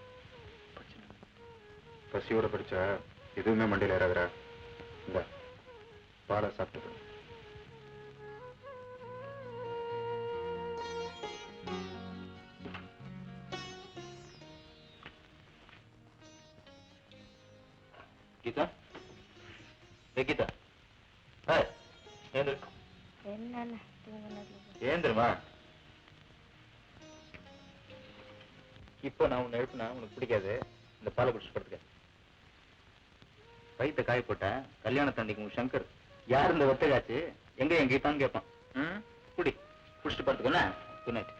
பசியோட படிச்சா எதுவுமே மண்டையில் ஏறாதுரா. இந்த பாலை சாப்பிட்டு கீதா, கீதா, என்னன்னு ஏந்திரமா. இப்ப நான் உன்னை எழுப்புனா உனக்கு பிடிக்காது. இந்த பாலை குடிச்சு படுத்துக்க. வயிற்ற காய போட்டேன். கல்யாணத்தண்டிக்கு உன் சங்கர் யார் இந்த வெத்தகாச்சு எங்க என் கீதான்னு கேட்பான். குடி, குடிச்சிட்டு படுத்துக்கோண்ணா. Good night.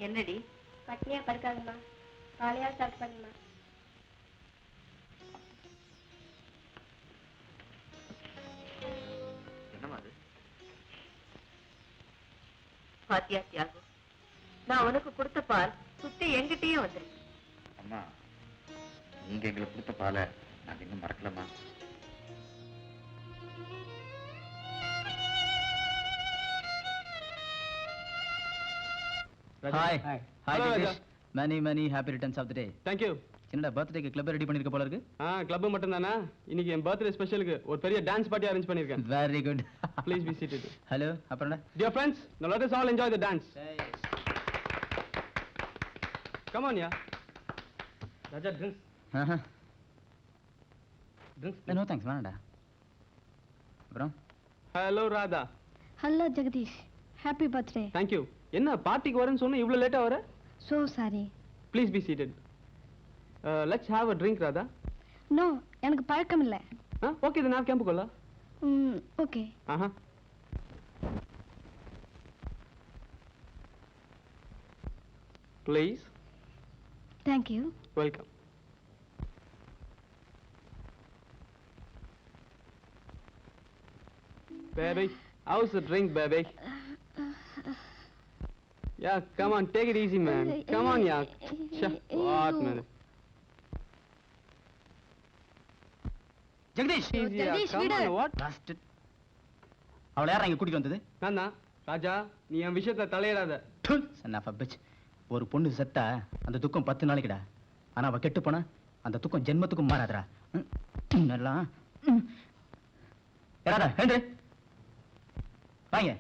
என்னடி பட்னியா படுக்காதுமா, பாலையா சாப்பிட்டு பண்ணுமா. என்னமா அது? பாத்தியா தியாகு, நான் உனக்கு கொடுத்த பால் சுத்தி எங்கிட்டயே வந்துருக்கு. அம்மா, நீங்க எங்களுக்கு கொடுத்த பாலை நாங்க இன்னும் மறக்கலமா. Hi. Hi. Hi, Jagdish. Many happy returns of the day. Thank you. என்னடா பர்த்டேக்கு கிளப் ரெடி பண்ணிருக்க போல இருக்கு? கிளப் மட்டும் தானா? இன்னைக்கு என் பர்த்டே ஸ்பெஷலுக்கு ஒரு பெரிய டான்ஸ் பார்ட்டி அரேஞ்ச் பண்ணிருக்கேன். Very good. Please be seated. Hello, அப்புறம்டா? Dear friends, now let us all enjoy the dance. Come on, yeah. Raja, drinks. Drinks. No thanks, வேணாம்டா. அப்புறம்? Hello, Radha. Hello Jagadish, happy birthday. Thank you. என்ன பார்ட்டிக்கு வரேன்னு சொன்ன இவ்வளவு லேட்டா வர? So sorry. Please be seated. Let's have a drink, Radha. No, எனக்கு பழக்கம் இல்லை. Okay, then have camp kolla. Okay. Please. Thank you. Welcome. Baby, how's the drink, baby? Yeah, come on, take it easy, man. Come on, yeah. What, man? Jagadish, Easy, yeah. Come on, what? Bastard. அவளை யாரா இங்க கூட்டிட்டு வந்தது? நான் தான். ராஜா, நீ என் விஷயத்துல தலையிடாத. Son of a bitch. ஒரு பொண்ணு செத்தா அந்த துக்கம் 10 நாளைக்குடா. ஆனா அவ கெட்டு போனா அந்த துக்கம் ஜென்மத்துக்கும் மாறாதடா. நல்லா யாரா ஹேண்ட்ரு வாங்க.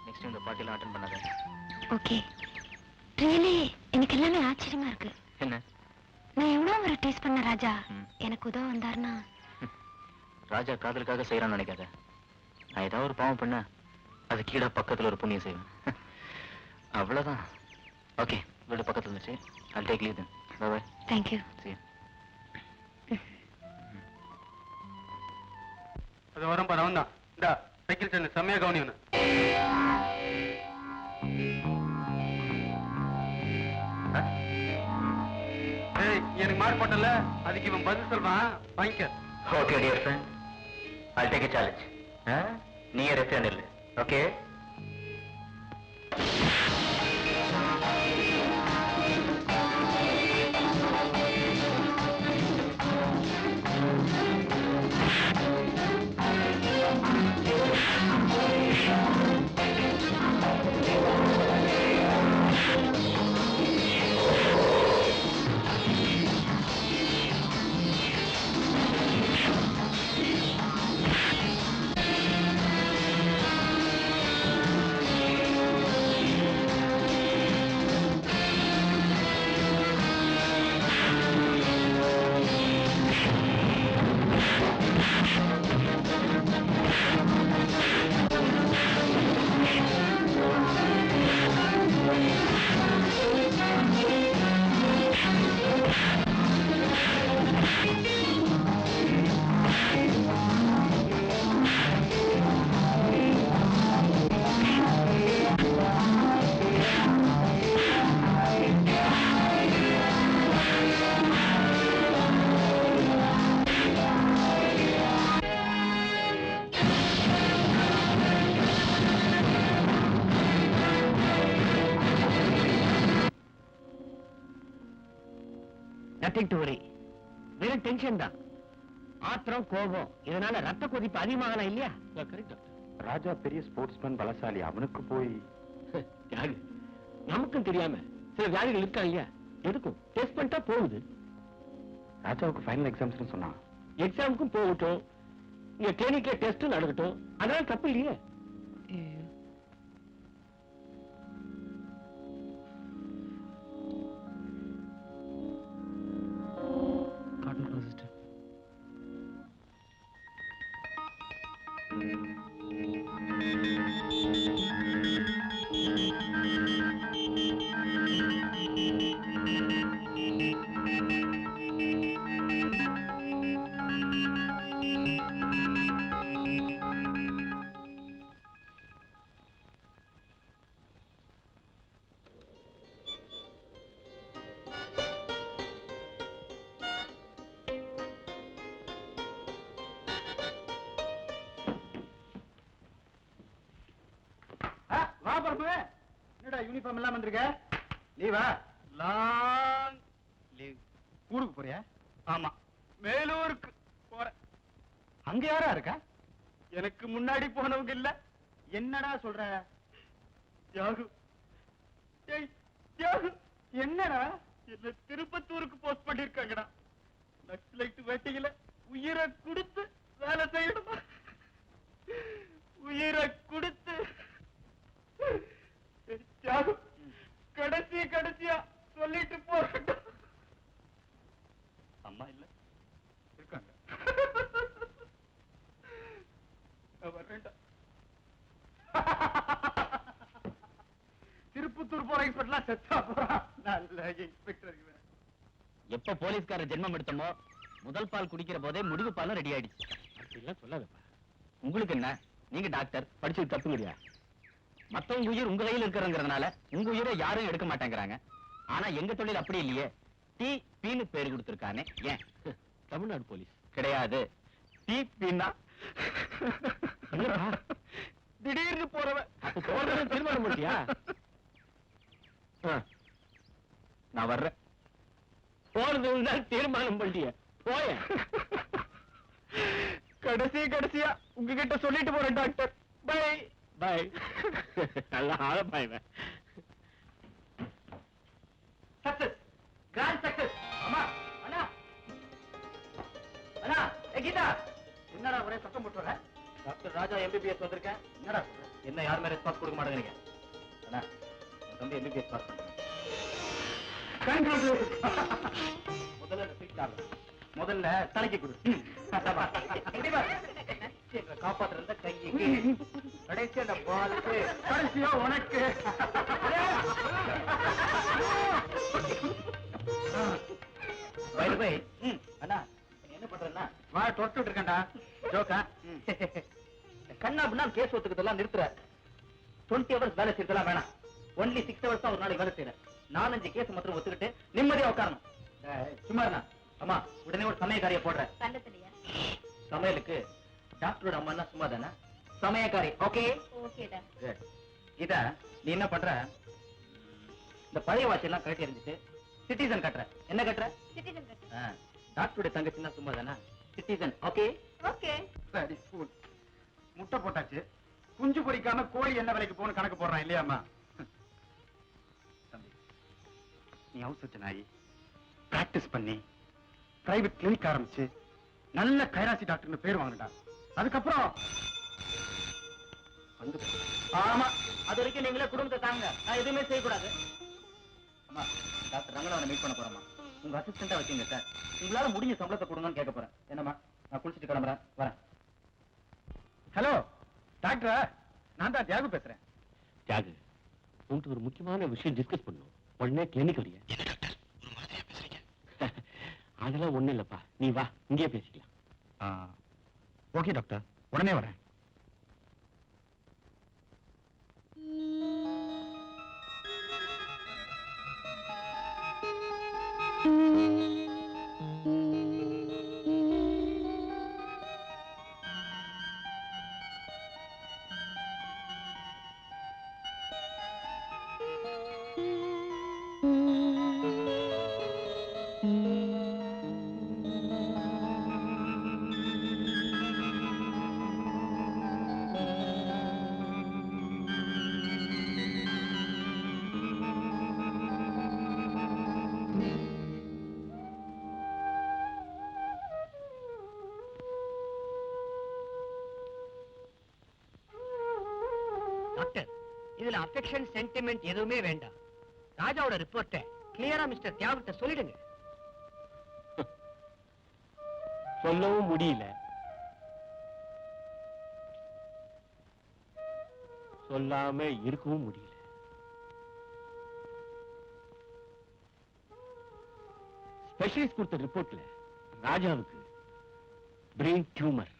நெக்ஸ்ட் இந்த பார்ட்டிலாம் அட்டெண்ட் பண்ணாத. ஓகே. ரியலி எனக்கு எல்லாமே ஆச்சரியமா இருக்கு. என்ன? நான் எவ்வளவு ஒரு டேஸ்ட் பண்ண ராஜா எனக்கு உதவ வந்தாருன்னா. ராஜா காதலுக்காக செய்யறான்னு நினைக்காத. நான் ஏதாவது ஒரு பாவம் பண்ண அது கீழே பக்கத்துல ஒரு புண்ணியம் செய்வேன். அவ்வளவுதான். ஓகே, வீடு பக்கத்துல இருந்துச்சு. I'll take leave then. Bye bye. Thank you. See you. அது வரும் பாரு அவன் தான். இந்தா சைக்கிள் சென்னு செம்மையா கவனிவனு. ஏய், எனக்கு மார்க் போட்டல, அதுக்கு இவன் பதில் சொல்வான். வாங்கிக்க. Okay, dear friend. I'll take a challenge. நீ ரெஃப்ரெண்ட் இல்ல. Okay? Nothing to worry. வெறும் டென்ஷன் தான். ஆத்திரம், கோபம், இதனால ரத்த கொதிப்பு அதிகமாகலாம் இல்லையா? Correct doctor. ராஜா பெரிய ஸ்போர்ட்ஸ்மேன், பலசாலி. அவனுக்கு போய் யாரு நமக்கும் தெரியாம சில வியாதிகள் இருக்கா இல்லையா? எதுக்கும் டெஸ்ட் பண்ணிட்டா போகுது. ராஜாவுக்கு ஃபைனல் எக்ஸாம்ஸ்னு சொன்னான். எக்ஸாமுக்கும் போகட்டும், இங்க கிளினிக்ல டெஸ்ட் நடக்கட்டும், அதனால தப்பு இல்லையே. வா பிரபு. என்னடா யூனிஃபார்ம் எல்லாம் வந்திருக்க? லீவா? Long leave. ஊருக்கு போறியா? ஆமா, மேலூருக்கு போறேன். அங்க யாரா இருக்கா? எனக்கு முன்னாடி போனவங்க இல்ல. என்னடா சொல்ற? தியாகு. ஏய் தியாகு, என்னடா? என்ன திருப்பத்தூருக்கு போஸ்ட் பண்ணிருக்காங்கடா. நக்சலைட் வேட்டையில உயிரை கொடுத்து வேலை செய்யணுமா? உயிரை கொடுத்து. தியாகு, கடைசியா சொல்லிட்டு போகட்டும். அம்மா இல்ல இருக்காங்க. வர்றேன்டா. திருப்பத்தூர் போற இன்ஸ்பெக்டர்லாம் செத்தா போறான். நல்ல இன்ஸ்பெக்டர் இவன். எப்ப போலீஸ்கார ஜென்மம் எடுத்தமோ முதல் பால் குடிக்கிற போதே முடிவு பாலும் ரெடி ஆயிடுச்சு. அப்படிலாம் சொல்லாதப்பா. உங்களுக்கு என்ன? நீங்க டாக்டர், படிச்சது தப்பு இல்லையா? மத்தவங்க உயிர் உங்க கையில் இருக்கிறதுனால உங்க உயிரை யாரும் எடுக்க மாட்டேங்கிறாங்க. ஆனா எங்க தொழில் அப்படி இல்லையே. டிபின்னு பேர் கொடுத்திருக்கானே. ஏன்? தமிழ்நாடு போலீஸ் கிடையாது. டிபின்னா திடீர்னு போறவன். அப்ப போறது தீர்மானம் பண்ணிட்டியா? நான் வர்றேன். போறது தீர்மானம் பண்ணிட்டிய போய. கடைசியா உங்ககிட்ட சொல்லிட்டு போறேன் டாக்டர். By by. நல்லா ஆழப்பாய்வேன். Success, grand success. அம்மா, அண்ணா, அண்ணா, கீதா, என்னடா ஒரே சத்தம் போட்டுற? டாக்டர் ராஜா எம்பிபிஎஸ் வந்திருக்கேன். என்னடா சொல்ற? என்ன யாருமே ரெஸ்பான்ஸ் கொடுக்க மாட்டேங்கிறீங்க? அண்ணா, என் தம்பி எம்பிபிஎஸ் பாஸ் பண்றேன். முதல்ல தலைக்கு கொடு. காப்பாத்துற கைக்கு கடைசி அந்த பாலுக்கு கடைசியா உனக்கு. அண்ணா என்ன பண்றேன்னா தொட்டு இருக்கேன்டா ஜோக்கா. கண்ணா அப்படின்னா கேஸ் ஒத்துக்கிறதெல்லாம் நிறுத்துற. 20 hours வேலை செய்யறதெல்லாம் வேணாம். ஒன்லி 6 hours தான் ஒரு நாளைக்கு வேலை செய்யறேன். 4-5 கேஸ் மாத்திரம் ஒத்துக்கிட்டு நிம்மதியா உட்காரணும். சும்மா இருந்தா அம்மா உடனே ஒரு சமயக்காரிய போடுறேன். சமையலுக்கு டாக்டரோட அம்மா சும்மா தானே சமயக்காரி. ஓகே இத நீ என்ன பண்ற? இந்த பழைய வாட்ச் எல்லாம் கட்டி எறிஞ்சிட்டு சிட்டிசன் கட்டுற. என்ன கட்டுற? டாக்டருடைய தங்கச்சின்னா சும்மா தானே சிட்டிசன். Okay okay. முட்டை போட்டாச்சு, குஞ்சு பொறிக்காம கோழி என்ன விலைக்கு போகணும் கணக்கு போடுறான் இல்லையாம்மா? தம்பி நீ ஹவுஸ் வச்ச நாயி பிராக்டிஸ் பண்ணி பிரைவேட் கிளினிக் ஆரம்பிச்சு நல்ல கைராசி டாக்டர்னு பேர் வாங்கிட்டா. அதுக்கப்புறம் ஆமா அது வரைக்கும் நீங்களே குடும்பத்தை தாங்க. நான் எதுவுமே செய்யக்கூடாது. அம்மா டாக்டர் ரங்கநாதனை மீட் பண்ண போறோமா? உங்க அசிஸ்டண்டா வச்சீங்க சார். உங்களால முடிஞ்ச சம்பளத்தை கொடுங்கன்னு கேட்க போறேன். என்னம்மா நான் குளிச்சுட்டு கிளம்புறேன், வரேன். ஹலோ டாக்டர், நான் தான் தியாகு பேசுறேன். தியாகு, உன்கிட்ட ஒரு முக்கியமான விஷயம் டிஸ்கஸ் பண்ணணும். உடனே கிளினிக் வரியா? அதெல்லாம் ஒண்ணு இல்லப்பா, நீ வா, இங்கே பேசிக்கலாம். ஓகே டாக்டர், உடனே வரேன். டாக்டர், இதுல அஃபெக்ஷன் சென்டிமெண்ட் எதுவுமே வேண்டாம். ராஜாவோட ரிப்போர்ட்டை கிளியரா மிஸ்டர் தியாகிட்ட சொல்லிடுங்க. சொல்லவும் முடியல, சொல்லாம இருக்கவும் முடியல. ஸ்பெஷலிஸ்ட் கொடுத்த ரிப்போர்ட்ல ராஜாவுக்கு பிரெயின் டியூமர்,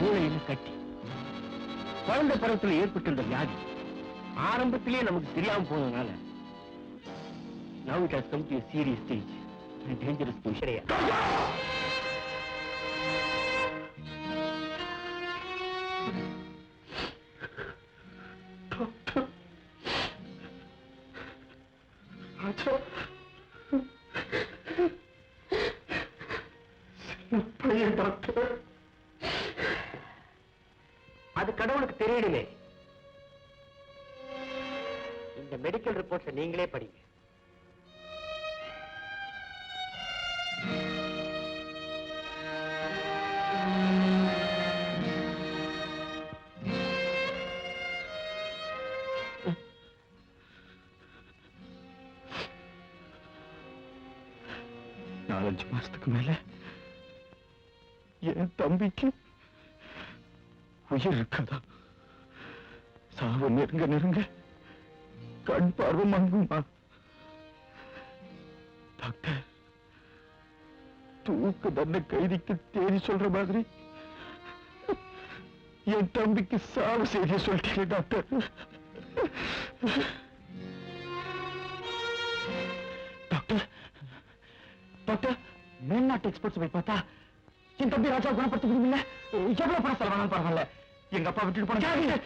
மூளையில கட்டி, குழந்தை பருவத்தில் ஏற்பட்டிருந்த வியாதி ஆரம்பத்திலேயே நமக்கு தெரியாம போனதுனால now it has come to a serious stage and dangerous position. அது கடவுளுக்கு தெரியணுமே. இந்த மெடிக்கல் ரிப்போர்ட்ஸை நீங்களே படிங்க. நாலஞ்சு மாசத்துக்கு மேல என் தம்பிக்கு உயிர் இருக்காதா? சாவு நெருங்க நெருங்க கண் பார்வை மங்குமா? டாக்டர், தூக்கு தண்டனை கைதிக்கு தேதி சொல்ற மாதிரி என் தம்பிக்கு சாவு செய்தி சொல்லிட்டீங்க டாக்டர். டாக்டர் டாக்டர், மேல்நாட்டு எக்ஸ்பர்ட்ஸ் போய் பார்த்தா என் தம்பி ராஜா குணப்படுத்த முடியல. எவ்வளவு பணம் செலவானாலும் பரவாயில்ல, எங்க அப்பா விட்டுட்டு போன.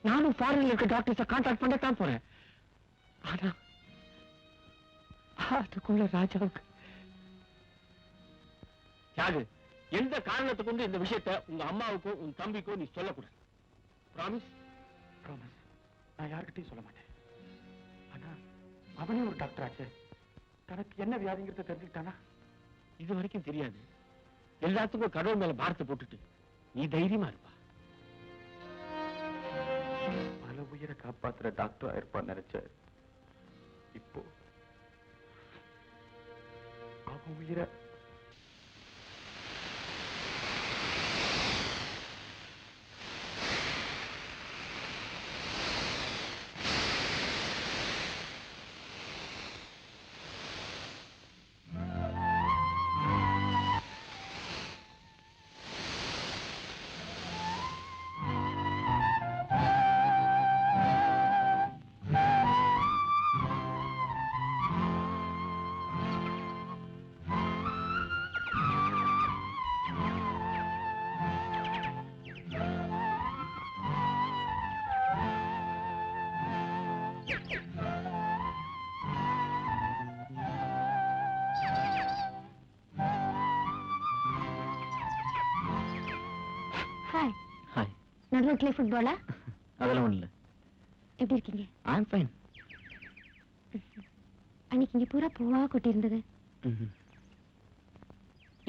நானும் ஃபாரின்ல இருக்க டாக்டர்ஸை கான்டாக்ட் பண்ணத்தான் போறேன். ஆனா அதுக்குள்ள ராஜாவுக்கு. தியாகு, எந்த காரணத்தை கொண்டு இந்த விஷயத்தை உங்க அம்மாவுக்கும் உன் தம்பிக்கும் நீ சொல்லக்கூடாது. ப்ராமிஸ்? ப்ராமிஸ். நான் யார்கிட்டயும் சொல்ல மாட்டேன். ஆனா அவனே ஒரு டாக்டர் ஆச்சு. தனக்கு என்ன வியாதிங்கிறத தெரிஞ்சுக்கிட்டானா? இது வரைக்கும் தெரியாது. எல்லாத்துக்கும் கடவுள் மேல பாரத்தை போட்டுட்டு நீ தைரியமா இருப்பா. பல உயிரை காப்பாத்துற டாக்டர் ஆயிருப்பான்னு நினைச்சாரு. இப்போ அவன் உயிரை ஹாய். ஹாய். நடுரோட்ல ஃபுட்பாலா? அதெல்லாம் ஒண்ணு இல்ல. எப்படி இருக்கீங்க? ஐ அம் ஃபைன். அன்னைக்கு இங்க பூரா பூவா கொட்டி இருந்தது.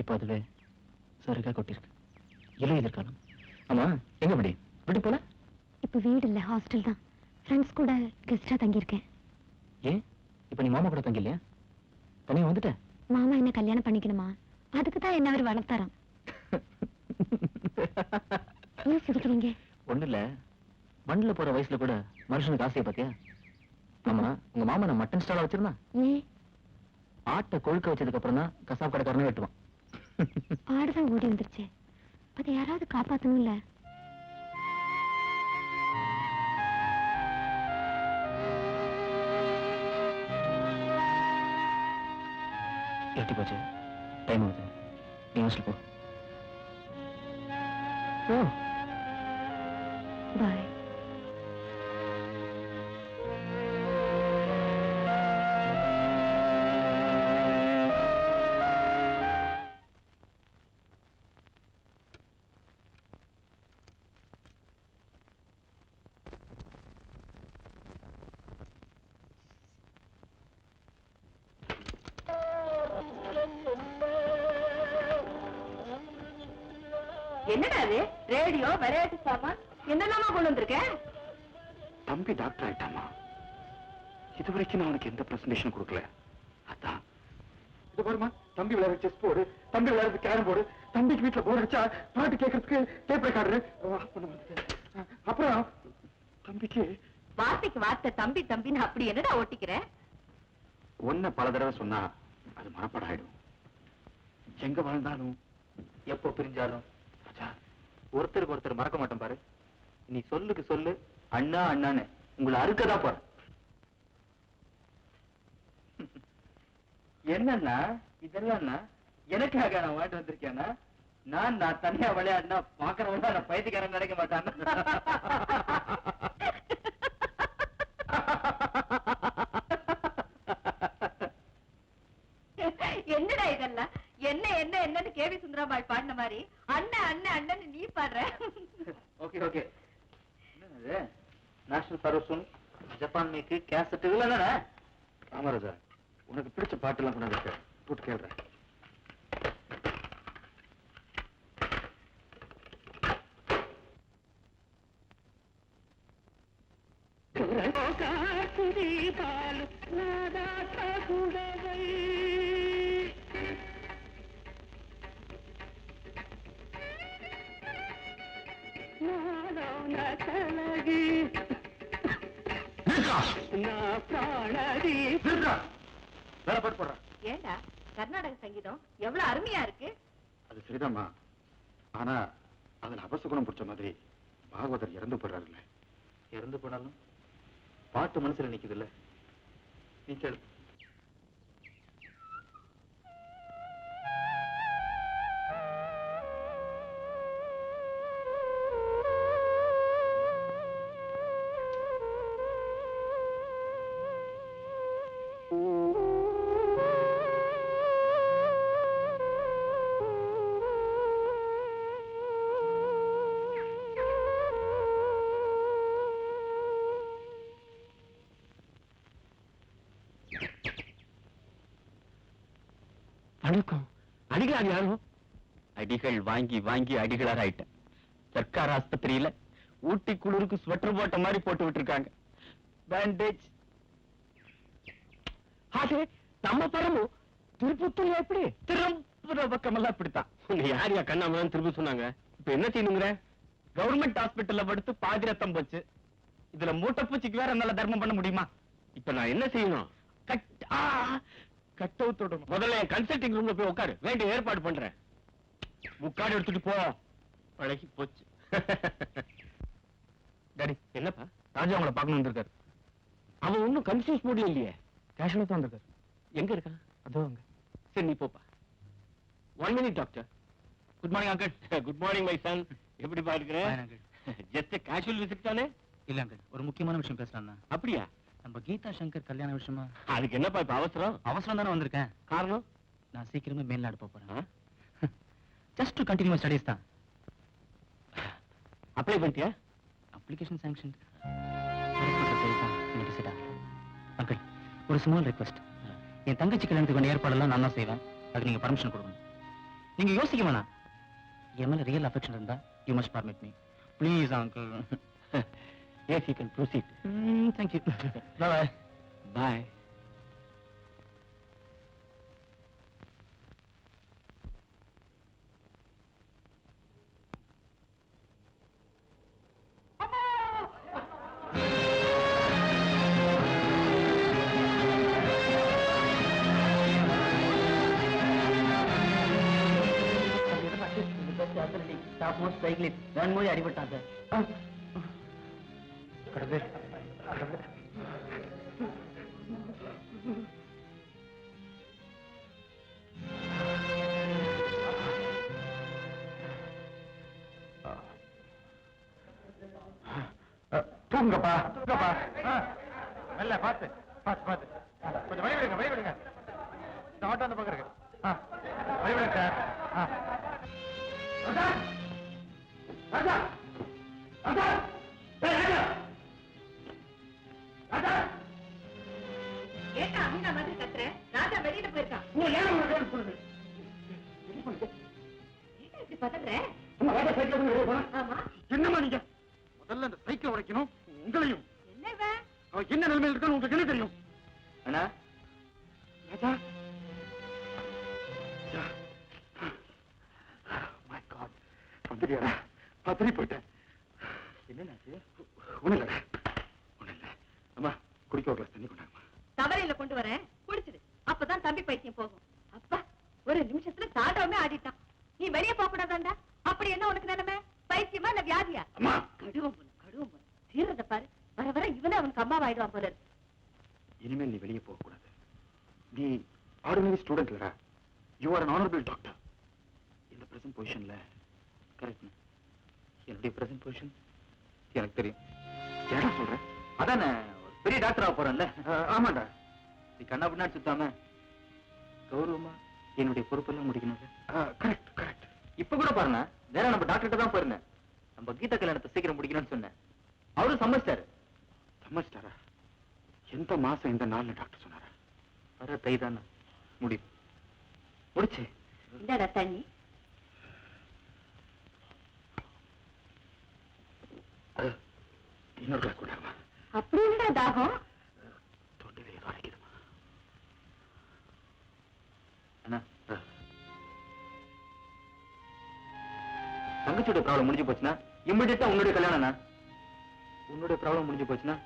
இப்போ அதுவே சருகா கொட்டிருக்கு. இலை எதிர்காலம். ஆமா, எங்க படி விட்டு போல? இப்ப வீடு இல்ல, ஹாஸ்டல் தான். ஃப்ரெண்ட்ஸ் கூட கெஸ்டா தங்கி இருக்கேன். ஏன் இப்ப நீ மாமா கூட தங்கி இல்லையா? தனியா வந்துட்ட? மாமா என்ன கல்யாணம் பண்ணிக்கணுமா? அதுக்கு தான் என்ன அவர் வளர்த்தாராம். ஏன் சிரிக்கிறீங்க? ஒண்ணு இல்ல, மண்ணுல போற வயசுல கூட மனுஷனுக்கு ஆசையை பாத்தியா? ஆமா, உங்க மாமா நான் மட்டன் ஸ்டாலா வச்சிருந்தா? ஏன்? ஆட்டை கொழுக்க வச்சதுக்கு அப்புறம் தான் கசாப் கடைக்காரனே வெட்டுவான். ஆடுதான் ஓடி வந்துருச்சு. அதை யாராவது காப்பாத்தணும்ல. எட்டி போச்சு. டைம் ஆகுது. நீ ஹாஸ்டல் போ. ஓ பாய். என்னடா அது? ரேடியோ, விளையாட்டு சாமான் என்னெல்லாமா கொண்டு வந்திருக்க? தம்பி டாக்டர் ஆயிட்டாமா. இது வரைக்கும் நான் அவனுக்கு எந்த பிரசன்டேஷன் கொடுக்கல. அதான் இது பாருமா, தம்பி விளையாடுற செஸ் போர்டு, தம்பி விளையாடுற கேரம் போர்டு, தம்பிக்கு வீட்டுல போர் அடிச்சா பாட்டு கேட்கறதுக்கு டேப் ரெக்கார்டரு. அப்புறம் தம்பிக்கு வார்த்தைக்கு வார்த்தை தம்பி தம்பின்னு அப்படி என்னடா ஓட்டிக்கிற? ஒன்ன பல தடவை சொன்னா அது மனப்பாடம் ஆயிடும். எங்க வாழ்ந்தாலும் எப்போ பிரிஞ்சாலும் ஒருத்தருக்கு ஒருத்தர் மறக்க மாட்டோம் பாரு. நீ சொல்லுக்கு சொல்லு அண்ணா அண்ணான்னு உங்களை அறுக்கதா போற. என்னன்னா இதெல்லாம் எனக்காக நான் வாட்டு வந்திருக்கேன்னா, நான் தனியா விளையாடினா பாக்குறவங்க நான் பைத்தியக்காரன் நினைக்க மாட்டான். என்னடா இதெல்லாம்? என்ன என்ன என்னன்னு கேவி சுந்தராமாள் பாடின மாதிரி அண்ணன் அண்ணன் அண்ணன் நீ பாடுற. Okay okay. என்னது நேஷனல் ஃபரோசூன் ஜப்பான் மேக்கு கேசட் இதெல்லாம் தானே? ராமராஜா, உனக்கு பிடிச்ச பாட்டெல்லாம் கொண்டு இருக்கு, போட்டு கேள்றேன். வேலை பாட்டு போடுறேன். ஏண்டா கர்நாடக சங்கீதம் எவ்வளவு அருமையா இருக்கு. அது சரிதாம்மா. ஆனா அதுல அபசகுணம் பிடிச்ச மாதிரி பாகவதர் இறந்து போடுறாருல்ல. இறந்து போனாலும் பாட்டு மனசுல நிக்குது இல்ல. நீ கேளு. Ooh. வணக்கம். அடிகளார் யாரும்? அடிகள் வாங்கி வாங்கி அடிகளார் ஆயிட்டேன். சர்க்கார் ஆஸ்பத்திரியில ஊட்டி குளிருக்கு ஸ்வெட்டர் போட்ட மாதிரி போட்டு விட்டுருக்காங்க. பேண்டேஜ். அது நம்ம பரமு திருப்பத்தூர் எப்படி? திரும்புற பக்கமெல்லாம் இப்படித்தான். உன்னை யார் யா கண்ணாமலாம் திரும்ப சொன்னாங்க? இப்ப என்ன செய்யணுங்கிற? கவர்மெண்ட் ஹாஸ்பிட்டல்ல படுத்து பாதி ரத்தம் போச்சு. இதுல மூட்டைப்பூச்சிக்கு வேற என்னால தர்மம் பண்ண முடியுமா? இப்ப நான் என்ன செய்யணும்? கட் அவுட் விடணும். முதல்ல என் கன்சல்டிங் ரூம்ல போய் உட்காரு, வேண்டிய ஏற்பாடு பண்றேன். முக்காடு எடுத்துட்டு போ. பழகி போச்சு. டாடி என்னப்பா? ராஜா உங்களை பார்க்கணும் வந்திருக்காரு. அவன் ஒன்னும் கன்ஃபியூஸ் மூட்ல இல்லையே. கேஷுவலா தான் வந்திருக்காரு. எங்க இருக்கான்? அதோ அங்க. சரி நீ போப்பா. 1 minute doctor. Good morning uncle. Good morning my son. எப்படி பாருக்கிற? ஜஸ்ட் கேஷுவல் விசிட் தானே? இல்ல அங்கிள், ஒரு முக்கியமான விஷயம் பேசலாம். அப்படியா? நம்ம கீதா சங்கர் கல்யாண விஷயமா? அதுக்கு என்னப்பா இப்ப அவசரம்? அவசரம் தானே வந்திருக்கேன். காரணம்? நான் சீக்கிரமே மேல்நாடு போறேன். ஆ? ஜஸ்ட் டு கண்டினியூ ஸ்டடீஸ் தான். அப்ளை பண்ணிட்டியா? Application sanction. அங்கிள், ஒரு ஸ்மால் ரிக்வெஸ்ட். என் தங்கச்சி கல்யாணத்துக்கு வேண்டிய ஏற்பாடெல்லாம் நான் தான் செய்வேன். அதுக்கு நீங்க பர்மிஷன் கொடுக்கணும். நீங்க யோசிக்க வேணாம். என் மேல ரியல் அஃபெக்ஷன் இருந்தா you must permit me please uncle. Yes, you can proceed. Thank you. Bye. Bye. Top most cyclist Vanmozhi அடிபட்டான் சார். தூங்கப்பா தூங்கப்பா. மெல்ல பாத்து பாத்து பாத்து. கொஞ்சம் வழி விடுங்க. இந்த ஆட்டோ அந்த பக்கம் இருக்கு. வழி விடுங்க சார். ராஜா ராஜா ராஜா ராஜா ராஜா. ஏட்டா அண்ணா மாதிரி கத்துற? ராஜா வெளியில போயிருக்கான். நீ ஏன் உங்களுக்கு சொல்லுங்க? ஏட்டா இப்படி பதற? ராஜா சைக்கிள் வெளியே போனா? ஆமா. என்னம்மா நீங்க? முதல்ல அந்த சைக்கிள் உடைக்கணும். உங்களையும் என்ன இவன்? அவன் என்ன நிலைமையில் இருக்கான்னு உங்களுக்கு என்ன தெரியும்? அண்ணா ராஜா மை காட், வந்துட்டியாடா? பத்திரி போயிட்டேன். என்னண்ணாச்சு? ஒண்ணு இல்ல. அம்மா குடிக்க ஒரு கிளாஸ் தண்ணி கொண்டாங்கம்மா. தவறையில கொண்டு வரேன், குடிச்சிடு. அப்பதான் தம்பி பைத்தியம் போகும். அப்பா ஒரு நிமிஷத்துல தாண்டவமே ஆடிட்டான். நீ வெளியே போக கூடாதாண்டா? அப்படி என்ன உனக்கு நிலைமை? பைத்தியமா இல்ல வியாதியா? அம்மா கடுவம் போல சீரத பாரு. வர வர இவனே அவனுக்கு அம்மாவாயிடுவான் போல இருக்கு. இனிமேல் நீ வெளியே போக கூடாது. நீ ஆர்டினரி ஸ்டூடெண்ட் இல்லடா. You are an honorable doctor. இந்த பிரசன்ட் பொசிஷன்ல கரெக்ட். என்னுடைய பிரசன்ட் பொசிஷன் எனக்கு தெரியும். ஏடா சொல்ற? அதானே ஒரு பெரிய டாக்டர் ஆக போறேன்ல. ஆமாண்டா. நீ கண்ணா பின்னாடி சுத்தாம கௌரவமா என்னுடைய பொறுப்பெல்லாம் முடிக்கணும். Correct correct. இப்ப கூட பாருங்க, வேற நம்ம டாக்டர்கிட்ட தான் போயிருந்தேன். நம்ம கீதா கல்யாணத்தை சீக்கிரம் முடிக்கணும்னு சொன்னேன். அவரும் சம்மதிச்சாரு. சம்மதிச்சிட்டாரா? எந்த மாசம் எந்த நாள்னு டாக்டர் சொன்னாரா? வர தை தானே முடியும். முடிச்சு இந்தாடா தண்ணி. இன்னொரு கிளாஸ் கொண்டாங்கம்மா. அப்படி இருந்தா தாகம். தொண்டையில ஏதோ அரைக்குதுமா. அண்ணா, தங்கச்சியோட ப்ராப்ளம் முடிஞ்சு போச்சுன்னா இம்மிடியட்டா உன்னுடைய கல்யாணம். உன்னுடைய ப்ராப்ளம் முடிஞ்சு போச்சுன்னா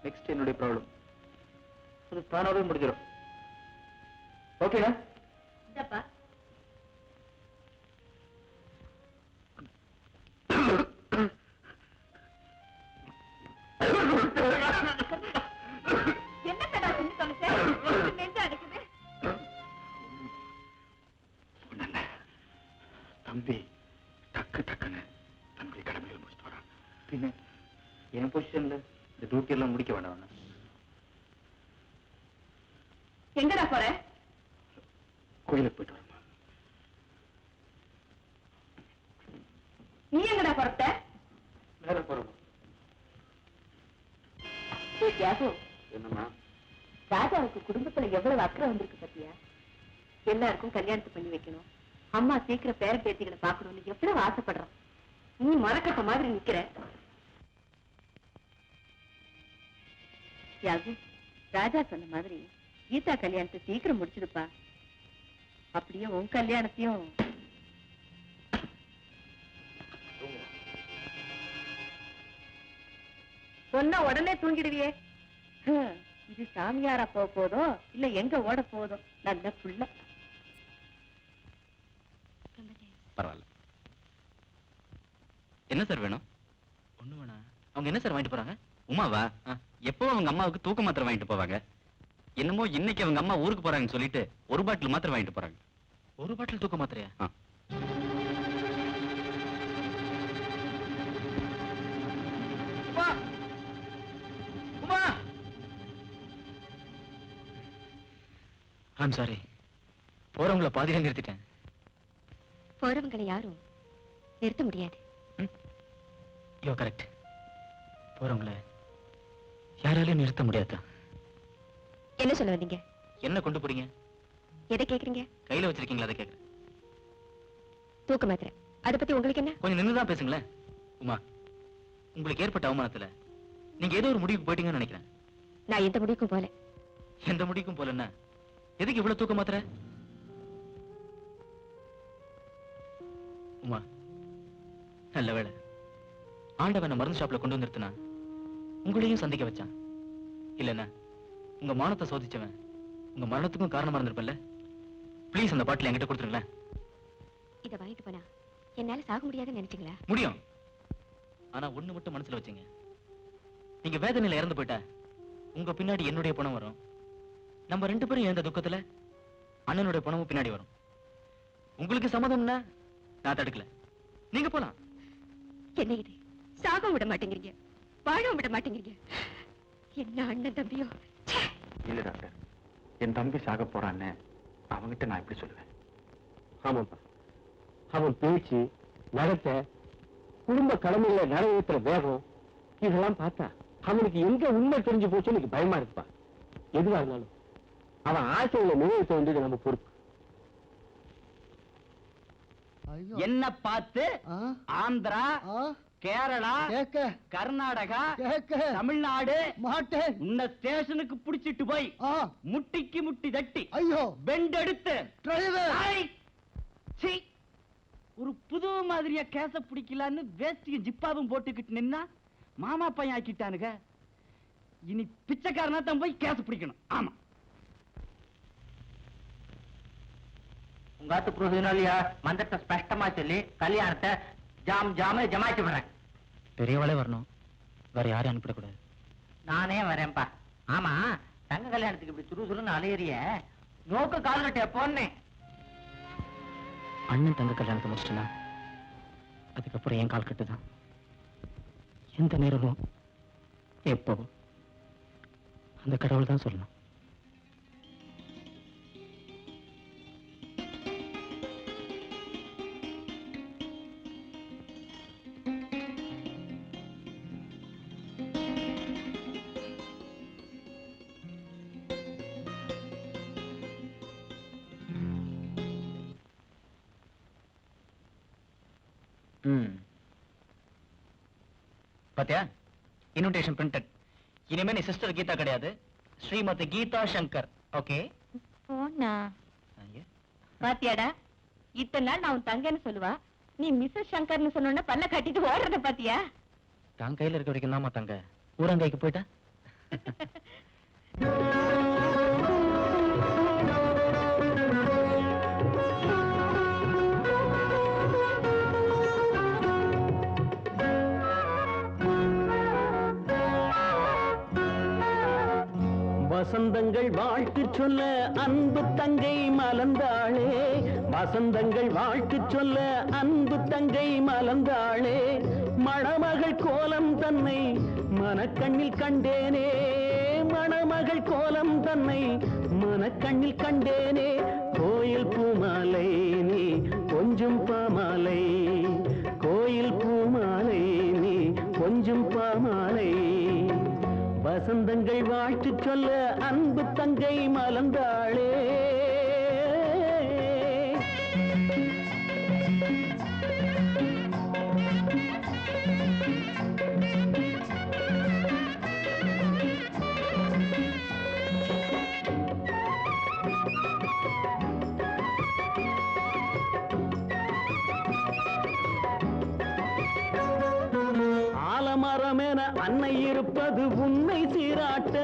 நெக்ஸ்ட் என்னுடைய ப்ராப்ளம். அது தானாவே முடிஞ்சிடும். ஓகேண்ணா? இந்தப்பா என்ன தடா செஞ்சு தொலைச்ச? நெஞ்சு அடைக்குது. தம்பி டக்கு டக்குன்னு தம்பி கடமையில் முடிச்சுட்டு வரான். பின்ன என் பொசிஷன்ல இந்த டியூட்டி எல்லாம் முடிக்க வேண்டாம். எங்கடா போற? கோயிலுக்கு போயிட்டு வரமா. நீ எங்கடா புறப்பட்ட? வேற போறோம். தியாகு, என்னம்மா? ராஜாவுக்கு குடும்பத்துல எவ்வளவு அக்கறை வந்திருக்கு பத்தியா? எல்லாருக்கும் கல்யாணத்தை பண்ணி வைக்கணும், அம்மா சீக்கிரம் பேர பேத்திகளை பாக்கணும்னு எவ்வளவு ஆசைப்படுறான். நீ மரக்கட்ட மாதிரி நிக்கிற. தியாகு, ராஜா சொன்ன மாதிரி கீதா கல்யாணத்தை சீக்கிரம் முடிச்சிருப்பா. அப்படியே உன் கல்யாணத்தையும். சொன்ன உடனே தூங்கிடுவியே. இது சாமியாரா போக போதோ இல்ல எங்க ஓட போதோ. நல்ல புள்ள. பரவாயில்ல. என்ன சார் வேணும்? ஒண்ணு வேணா. அவங்க என்ன சார் வாங்கிட்டு போறாங்க? உமாவா? எப்பவும் அவங்க அம்மாவுக்கு தூக்க மாத்திரை வாங்கிட்டு போவாங்க. என்னமோ இன்னைக்கு அவங்க அம்மா ஊருக்கு போறாங்கன்னு சொல்லிட்டு ஒரு பாட்டில் மாத்திரை வாங்கிட்டு போறாங்க. ஒரு பாட்டில் தூக்க மாத்திரையா? ஐம் சாரி, போறவங்கள பாதியில நிறுத்திட்டேன். போறவங்களை யாரும் நிறுத்த முடியாது. யோ கரெக்ட். போறவங்கள யாராலையும் நிறுத்த முடியாதா? என்ன சொல்ல வந்தீங்க? என்ன கொண்டு போறீங்க? எதை கேக்குறீங்க? கையில வச்சிருக்கீங்களா? அதை கேக்குறேன். தூக்க மாத்திரை. அதை பத்தி உங்களுக்கு என்ன? கொஞ்சம் நின்னுதான் பேசுங்களேன். உமா, உங்களுக்கு ஏற்பட்ட அவமானத்துல நீங்க ஏதோ ஒரு முடிவுக்கு போயிட்டீங்கன்னு நினைக்கிறேன். நான் எந்த முடிவுக்கும் போல. எந்த முடிவுக்கும் போலன்னா எதுக்கு இவ்வளவு தூக்க மாத்திரை? உமா, நல்ல வேளை ஆண்டவன் மருந்து ஷாப்ல கொண்டு வந்து உங்களையும் சந்திக்க வச்சான். இல்லன்னா உங்க மானத்தை சோதிச்சவன் உங்க மரணத்துக்கும் காரணமா இருந்திருப்பல்ல. ப்ளீஸ் அந்த பாட்டில் என்கிட்ட கொடுத்துருங்களேன். இதை வாங்கிட்டு போனா என்னால சாக முடியாதுன்னு நினைச்சீங்களா? முடியும். ஆனா ஒண்ணு மட்டும் மனசுல வச்சுங்க. நீங்க வேதனையில இறந்து போயிட்டா உங்க பின்னாடி என்னுடைய பணம் வரும். நம்ம 2 பேரும் இழந்த துக்கத்துல அண்ணனுடைய பணமும் பின்னாடி வரும். உங்களுக்கு சம்மதம்னா நான் தடுக்கல, நீங்க போலாம். என்ன இது? சாக விட மாட்டேங்கிறீங்க, வாழ விட மாட்டேங்கிறீங்க. என்ன அண்ணன் தம்பியோ? இல்ல டாக்டர், என் தம்பி சாக போறான்னு அவங்கிட்ட நான் எப்படி சொல்லுவேன்? ஆமாப்பா, அவன் பேச்சு, நடத்தை, குடும்ப கடமையில நிறைவேற்றுற வேகம், இதெல்லாம் பார்த்தா அவனுக்கு எங்க உண்மை தெரிஞ்சு போச்சு எனக்கு பயமா இருக்குப்பா. எதுவா இருந்தாலும் அவன் ஆசைகளை நிறைவேற்ற வேண்டியது நம்ம பொறுப்பு. என்ன பார்த்து ஆந்திரா, கேரளா, கர்நாடகா, தமிழ்நாடு மாட்டேன் உன்னை ஸ்டேஷனுக்கு புடிச்சிட்டு போய் முட்டிக்கு முட்டி தட்டி ஐயோ பெண்ட் எடுத்து ஒரு புது மாதிரியா கேச பிடிக்கலான்னு வேஸ்டியும் ஜிப்பாவும் போட்டுக்கிட்டு நின்னா மாமா பையன் ஆக்கிட்டானுங்க. இனி பிச்சைக்காரனா தான் போய் கேச பிடிக்கணும். ஆமா, உங்காத்து புரோகினாலியா மந்திரத்தை ஸ்பஷ்டமா சொல்லி கல்யாணத்தை ஜாம ஜமாச்சு விடுறேன். பெரியவாளே வரணும், வேற யாரும் அனுப்பிடக்கூடாது. நானே வரேன்பா. ஆமா, தங்க கல்யாணத்துக்கு இப்படி துருதுருன்னு அலையறிய நோக்கு கால்கட்ட போனேன். அண்ணன் தங்க கல்யாணத்தை முடிச்சிட்டா அதுக்கப்புறம் என் கால் கட்டுதான். எந்த நேரமும் எப்பவும் அந்த கடவுள் தான் சொல்லணும். பாத்தியா, இன்விடேஷன் பிரிண்டட். இனிமே நீ சிஸ்டர் கீதா கிடையாது, ஸ்ரீமதி கீதா சங்கர். ஓகே? பாத்தியாடா, இத்தனை நாள் நான் உன் தங்கன்னு சொல்லுவா, நீ மிஸ்ஸஸ் சங்கர்னு சொன்ன பல்ல கட்டிட்டு ஓடுறத பாத்தியா? தான் கையில இருக்க வரைக்கும் தாமா தங்க, ஊரங்கைக்கு போயிட்டா. வசந்தங்கள் வாழ்த்து சொல்ல அன்பு தங்கை மலர்ந்தாளே, வசந்தங்கள் வாழ்த்து சொல்ல அன்பு தங்கை மலர்ந்தாளே, மணமகள் கோலம் தன்னை மனக்கண்ணில் கண்டேனே, மணமகள் கோலம் தன்னை மனக்கண்ணில் கண்டேனே, கோயில் பூமாலை நீ கொஞ்சம் பாமாலை, கோயில் பூமாலை நீ கொஞ்சம் பாமாலை, வசந்தங்கள் வாழ்த்து சொல்ல அன்பு தங்கை மலர்ந்தாளே. அன்னை இருப்பது உன்னை சீராட்ட,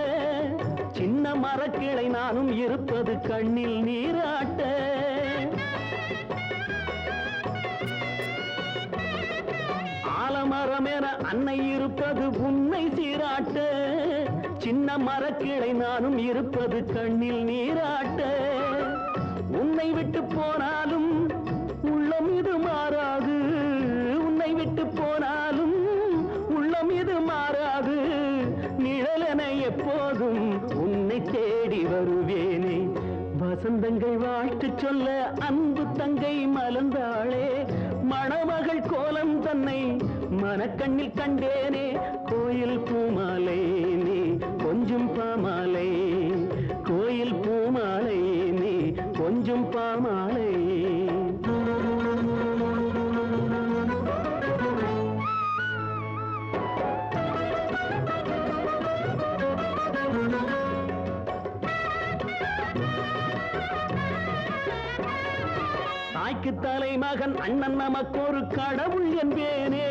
சின்ன மரக்கிளை நானும் இருப்பது கண்ணில் நீராட்ட. ஆலமரம் என அன்னை இருப்பது உன்னை சீராட்ட, சின்ன மரக்கிளை நானும் இருப்பது கண்ணில் நீராட்ட. உன்னை விட்டு போனாலும் உள்ளம் இது மாறாது, உன்னை விட்டு போனாலும் உள்ளம் இது மாறாது. நிழலென எப்போதும் உன்னை தேடி வருவேனே. வசந்தங்கள் வாழ்த்து சொல்ல அன்பு தங்கை மலர்ந்தாளே, மணமகள் கோலம் தன்னை மனக்கண்ணில் கண்டேனே. கோயில் பூமாலை நீ கொஞ்சம் பாமாலை, கோயில் பூமாலை நீ கொஞ்சம் பாமாலை. தாய்க்கு தலைமகன் அண்ணன் நமக்கு ஒரு கடவுள் என்பேனே.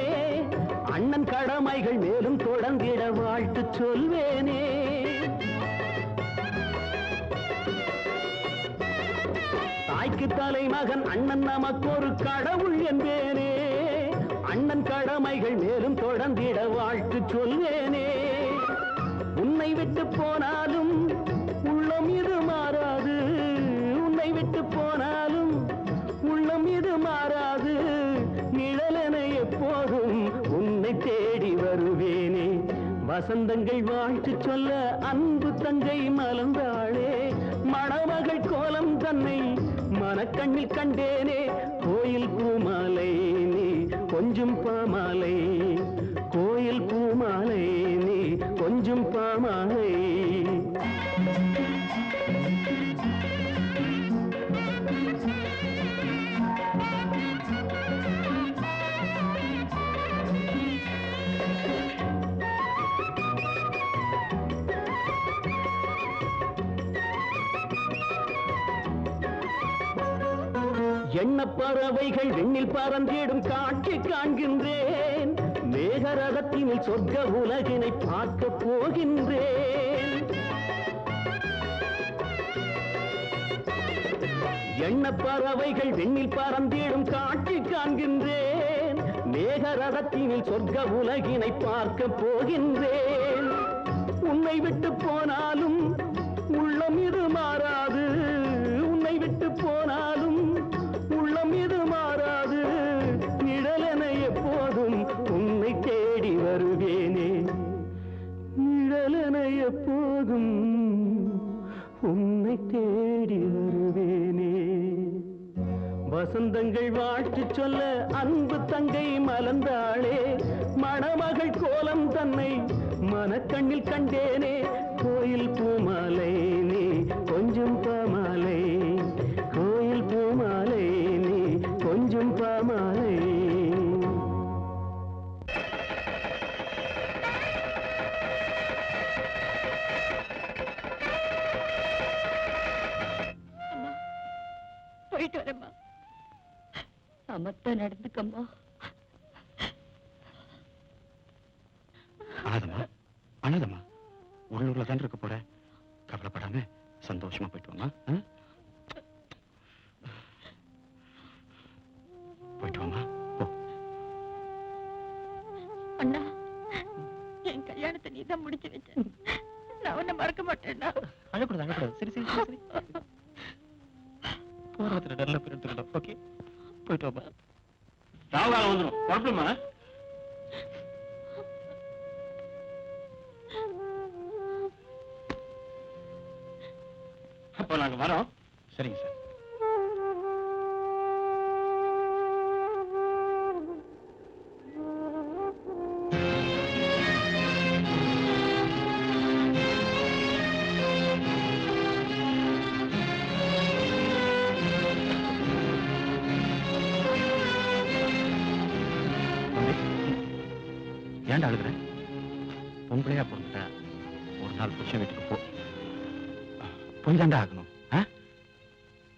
அண்ணன் கடமைகள் மேலும் தொடர்ந்திட வாழ்த்து சொல்வேனே. தாய்க்கு தலைமகன் அண்ணன் நமக்கு ஒரு கடவுள் என்பேனே. அண்ணன் கடமைகள் மேலும் தொடர்ந்திட வாழ்த்து சொல்வேனே. உன்னை விட்டு போனாலும் உள்ளம் இது மாறாது, உன்னை விட்டு போனாலும் உள்ளம் இது மாறாது. நிழலென எப்போதும் உன்னை தேடி வருவேனே. வசந்தங்கள் வாழ்த்து சொல்ல அன்பு தங்கை மலர்ந்தாளே, மணமகள் கோலம் தன்னை மனக்கண்ணில் கண்டேனே. கோயில் பூமாலை நீ கொஞ்சம் பாமாலை, கோயில் பூமாலை நீ கொஞ்சம் பாமாலை. எண்ண பறவைகள் விண்ணில் பறந்திடும் காட்சி காண்கின்றேன். மேகரகத்தினில் சொர்க்க உலகினை பார்க்க போகின்றேன். எண்ண பறவைகள் விண்ணில் பறந்திடும் காட்சி காண்கின்றேன். மேகரகத்தினில் சொர்க்க உலகினை பார்க்க போகின்றேன். உன்னை விட்டு போனாலும் உள்ளம் இது மாறாது, உன்னை விட்டு போனாலும் உள்ளம் இது மாறாது. நிழலென எப்போதும் உன்னை தேடி வருவேனே. நிழலென எப்போதும் உன்னை தேடி வருவேனே. வசந்தங்கள் வாழ்த்து சொல்ல அன்பு தங்கை மலர்ந்தாளே, மணமகள் கோலம் தன்னை மனக்கண்ணில் கண்டேனே. கோயில் பூமாலை நீ கொஞ்சம் பாமாலை, கோயில் பூமாலை நீ கொஞ்சம் பாமாலை. போயிட்டு வரேம்மா. சமத்தா நடந்துக்கம்மா. அழாதம்மா, அழாதம்மா. உள்ளூர்ல தான் இருக்க போற, கவலைப்படாம சந்தோஷமா போயிட்டு வாமா. போயிட்டு வாமா. அண்ணா, என் கல்யாணத்தை நீ தான் முடிச்சு வச்ச. நான் உன்னை மறக்க மாட்டேன்னா. அழக்கூடாது, அழக்கூடாது. சரி சரி சரி சரி. போறதுல நல்ல பேர் எடுத்துக்கலாம். ஓகே, போயிட்டு வாமா. ராவகாலம் வந்துடும், குழப்பமா? அப்ப நாங்க வரோம். சரிங்க சார். ஏன்டா அழுகுற? பொம்பளையா பொறுத்த ஒரு நாள் புருஷன் வீட்டுக்கு போய் தாண்டா ஆகணும்.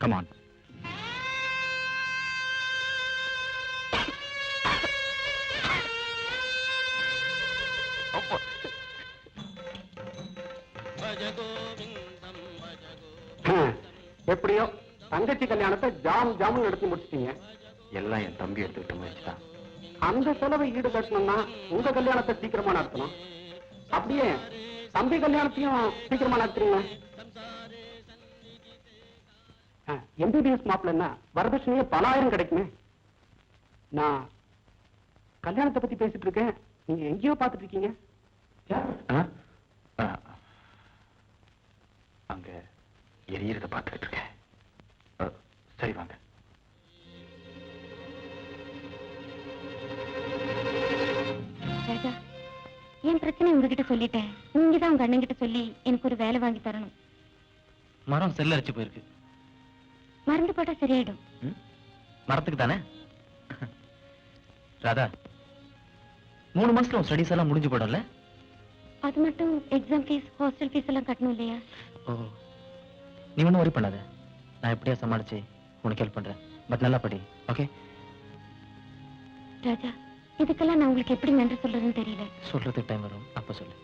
கமான். எப்படியோ தங்கச்சி கல்யாணத்தை ஜாம் நடத்தி முடிச்சிட்டீங்க. எல்லாம் என் தம்பி எடுத்துக்கிட்ட முயற்சி தான். அந்த செலவை ஈடு கட்டணும்னா உங்க கல்யாணத்தை சீக்கிரமா நடத்தணும். அப்படியே தம்பி கல்யாணத்தையும் சீக்கிரமா நடத்துறீங்க. எம்பிபிஎஸ் மாப்பிள்ளன்னா வரதட்சணையே பல ஆயிரம் கிடைக்குமே. நான் கல்யாணத்தை பத்தி பேசிட்டு இருக்கேன், நீங்க எங்கேயோ பாத்துட்டு இருக்கீங்க. அங்க எரியறத பார்த்துட்டு இருக்கேன். சரி வாங்க. ராஜா, என் பிரச்சனை உங்ககிட்ட சொல்லிட்டேன். நீங்க தான் உங்க அண்ணன் கிட்ட சொல்லி எனக்கு ஒரு வேலை வாங்கி தரணும். மரம் செல்ல அரிச்சு போயிருக்கு. மருந்து போட்டா சரியாயிடும். மரத்துக்கு தானே? ராதா, 3 மாசத்துல ஸ்டடிஸ் எல்லாம் முடிஞ்சு போடும்ல? அது மட்டும் எக்ஸாம் ஃபீஸ், ஹாஸ்டல் ஃபீஸ் எல்லாம் கட்டணும் இல்லையா? ஓ, நீ ஒன்றும் worry பண்ணாத. நான் எப்படியா சமாளிச்சு உனக்கு ஹெல்ப் பண்றேன். பட் நல்லா படி, ஓகே? ராஜா, இதுக்கெல்லாம் நான் உங்களுக்கு எப்படி நன்றி சொல்றதுன்னு தெரியல. சொல்றதுக்கு டைம் வரும், அப்ப சொல்லு.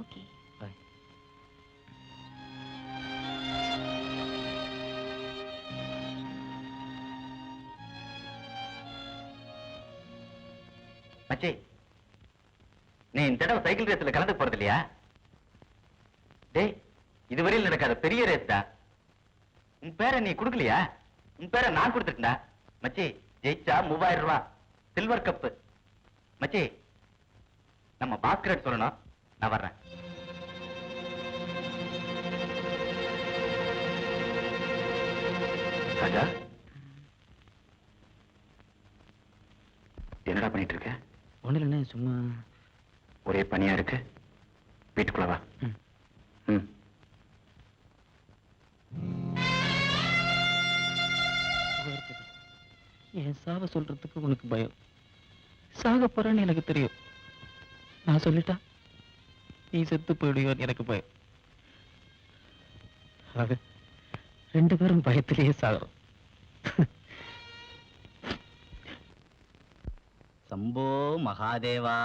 ஓகே, பாய். மச்சி, நீ இந்த தடவை சைக்கிள் ரேஸ்ல கலந்து போறது இல்லையா? டேய், இதுவரையில் நடக்காத பெரிய ரேஸ் தான். உன் பேரை நீ கொடுக்கலையா? உன் பேரை நான் கொடுத்துட்டா. மச்சி, ஜெயிச்சா 3000 ரூபாய் சில்வர் கப்பு. மச்சி, நம்ம பாஸ்கரட் சொல்லணும். நான் வர்றேன். ராஜா, என்னடா பண்ணிட்டு இருக்க? ஒண்ணு இல்லைண்ணே, சும்மா ஒரே பனியா இருக்கு. வீட்டுக்குள்ள வா. ம். என் சாவ சொல்றதுக்கு உனக்கு பயம். சாக போறேன்னு எனக்கு தெரியும். நான் சொல்லிட்டா நீ செத்து போயிடுவோன்னு எனக்கு பயம். அது 2 பேரும் பயத்திலேயே சாகிறோம். சம்போ மகாதேவா.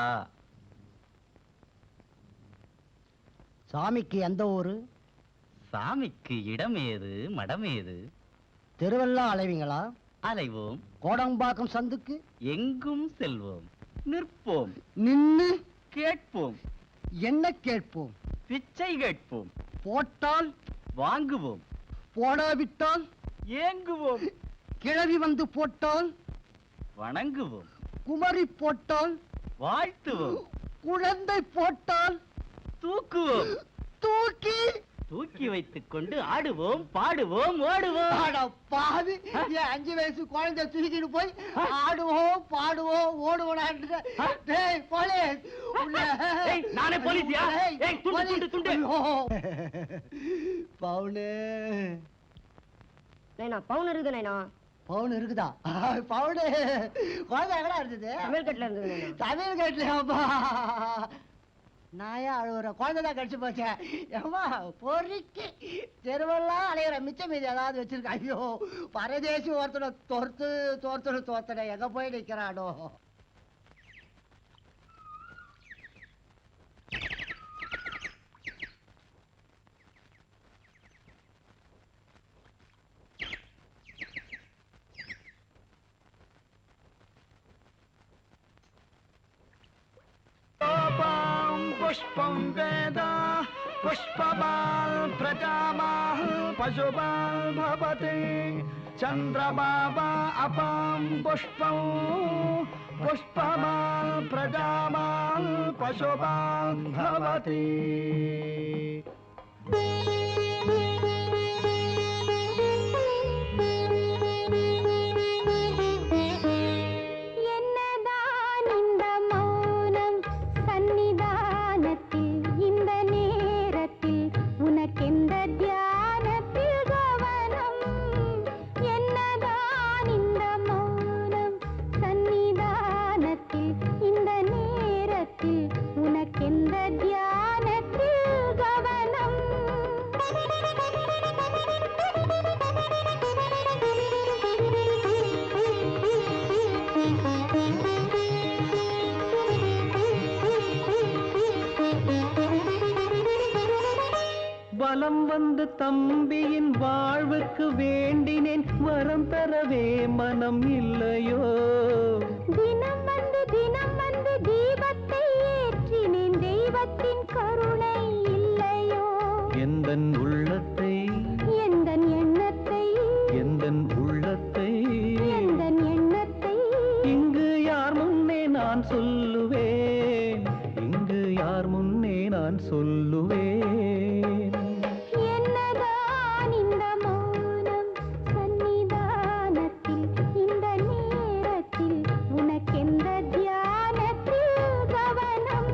சாமிக்கு எந்த ஊரு? சாமிக்கு இடம் ஏது, மடம் ஏது? தெருவெல்லாம் அலைவீங்களா? அலைவோம். கோடம்பாக்கம் சந்துக்கு எங்கும் செல்வோம். நிற்போம். நின்னு கேட்போம். என்ன கேட்போம்? பிச்சை கேட்போம். போட்டால் வாங்குவோம். போடாவிட்டால் ஏங்குவோம். கிழவி வந்து போட்டால் வணங்குவோம். குமரி போட்டால் வாழ்த்துவோம். குழந்தை போட்டால் தூக்குவோம். தூக்கி தூக்கி வைத்துக் கொண்டு ஆடுவோம், பாடுவோம், ஓடுவோம். பாவி, 5 வயசு குழந்தை தூக்கிட்டு போய் ஆடுவோம், பாடுவோம், ஓடுவோம். நானே போலீஸியா? பவுனு பவுன் இருக்குது நைனா. பவுன் இருக்குதா? பவுனு குழந்தை எங்கடா இருந்தது? தமிழ்கட்டில இருந்தது. தமிழ்கட்டிலப்பா. நாயா அழுவுற குழந்தைதான் கடிச்சு போச்சேன். ஏமா பொறிக்கு தெருவெல்லாம் அலையிற மிச்ச மீதி ஏதாவது வச்சிருக்க. ஐயோ, பரதேசி ஒருத்தனை தோர்த்தனை எங்க போய் நிக்கிறானோ. पुष्पं वेद पुष्पमाल प्रजामाह पशुपाल भवति चंद्रबाबा अपां पुष्पं पुष्पमाल प्रजामाल पशुपाल भवति. உனக்கெந்த தியானத்தில் கவனம்? வந்து தம்பியின் வாழ்வுக்கு வேண்டினேன் வரம் தரவே மனம் இல்லையோ தினம் வந்து தீபத்தை ஏற்றினேன் தெய்வத்தின் கருணை இல்லையோ எந்தன் உள்ளத்தை எந்தன் எண்ணத்தை எந்தன் உள்ளத்தை எந்தன் எண்ணத்தை இங்கு யார் முன்னே நான் சொல்லுவேன் இங்கு யார் முன்னே நான் சொல்லுவேன் என்னதான் இந்த மௌனம் சன்னிதானத்தில் இந்த நேரத்தில் உனக்கெந்த தியானத்தில் கவனம்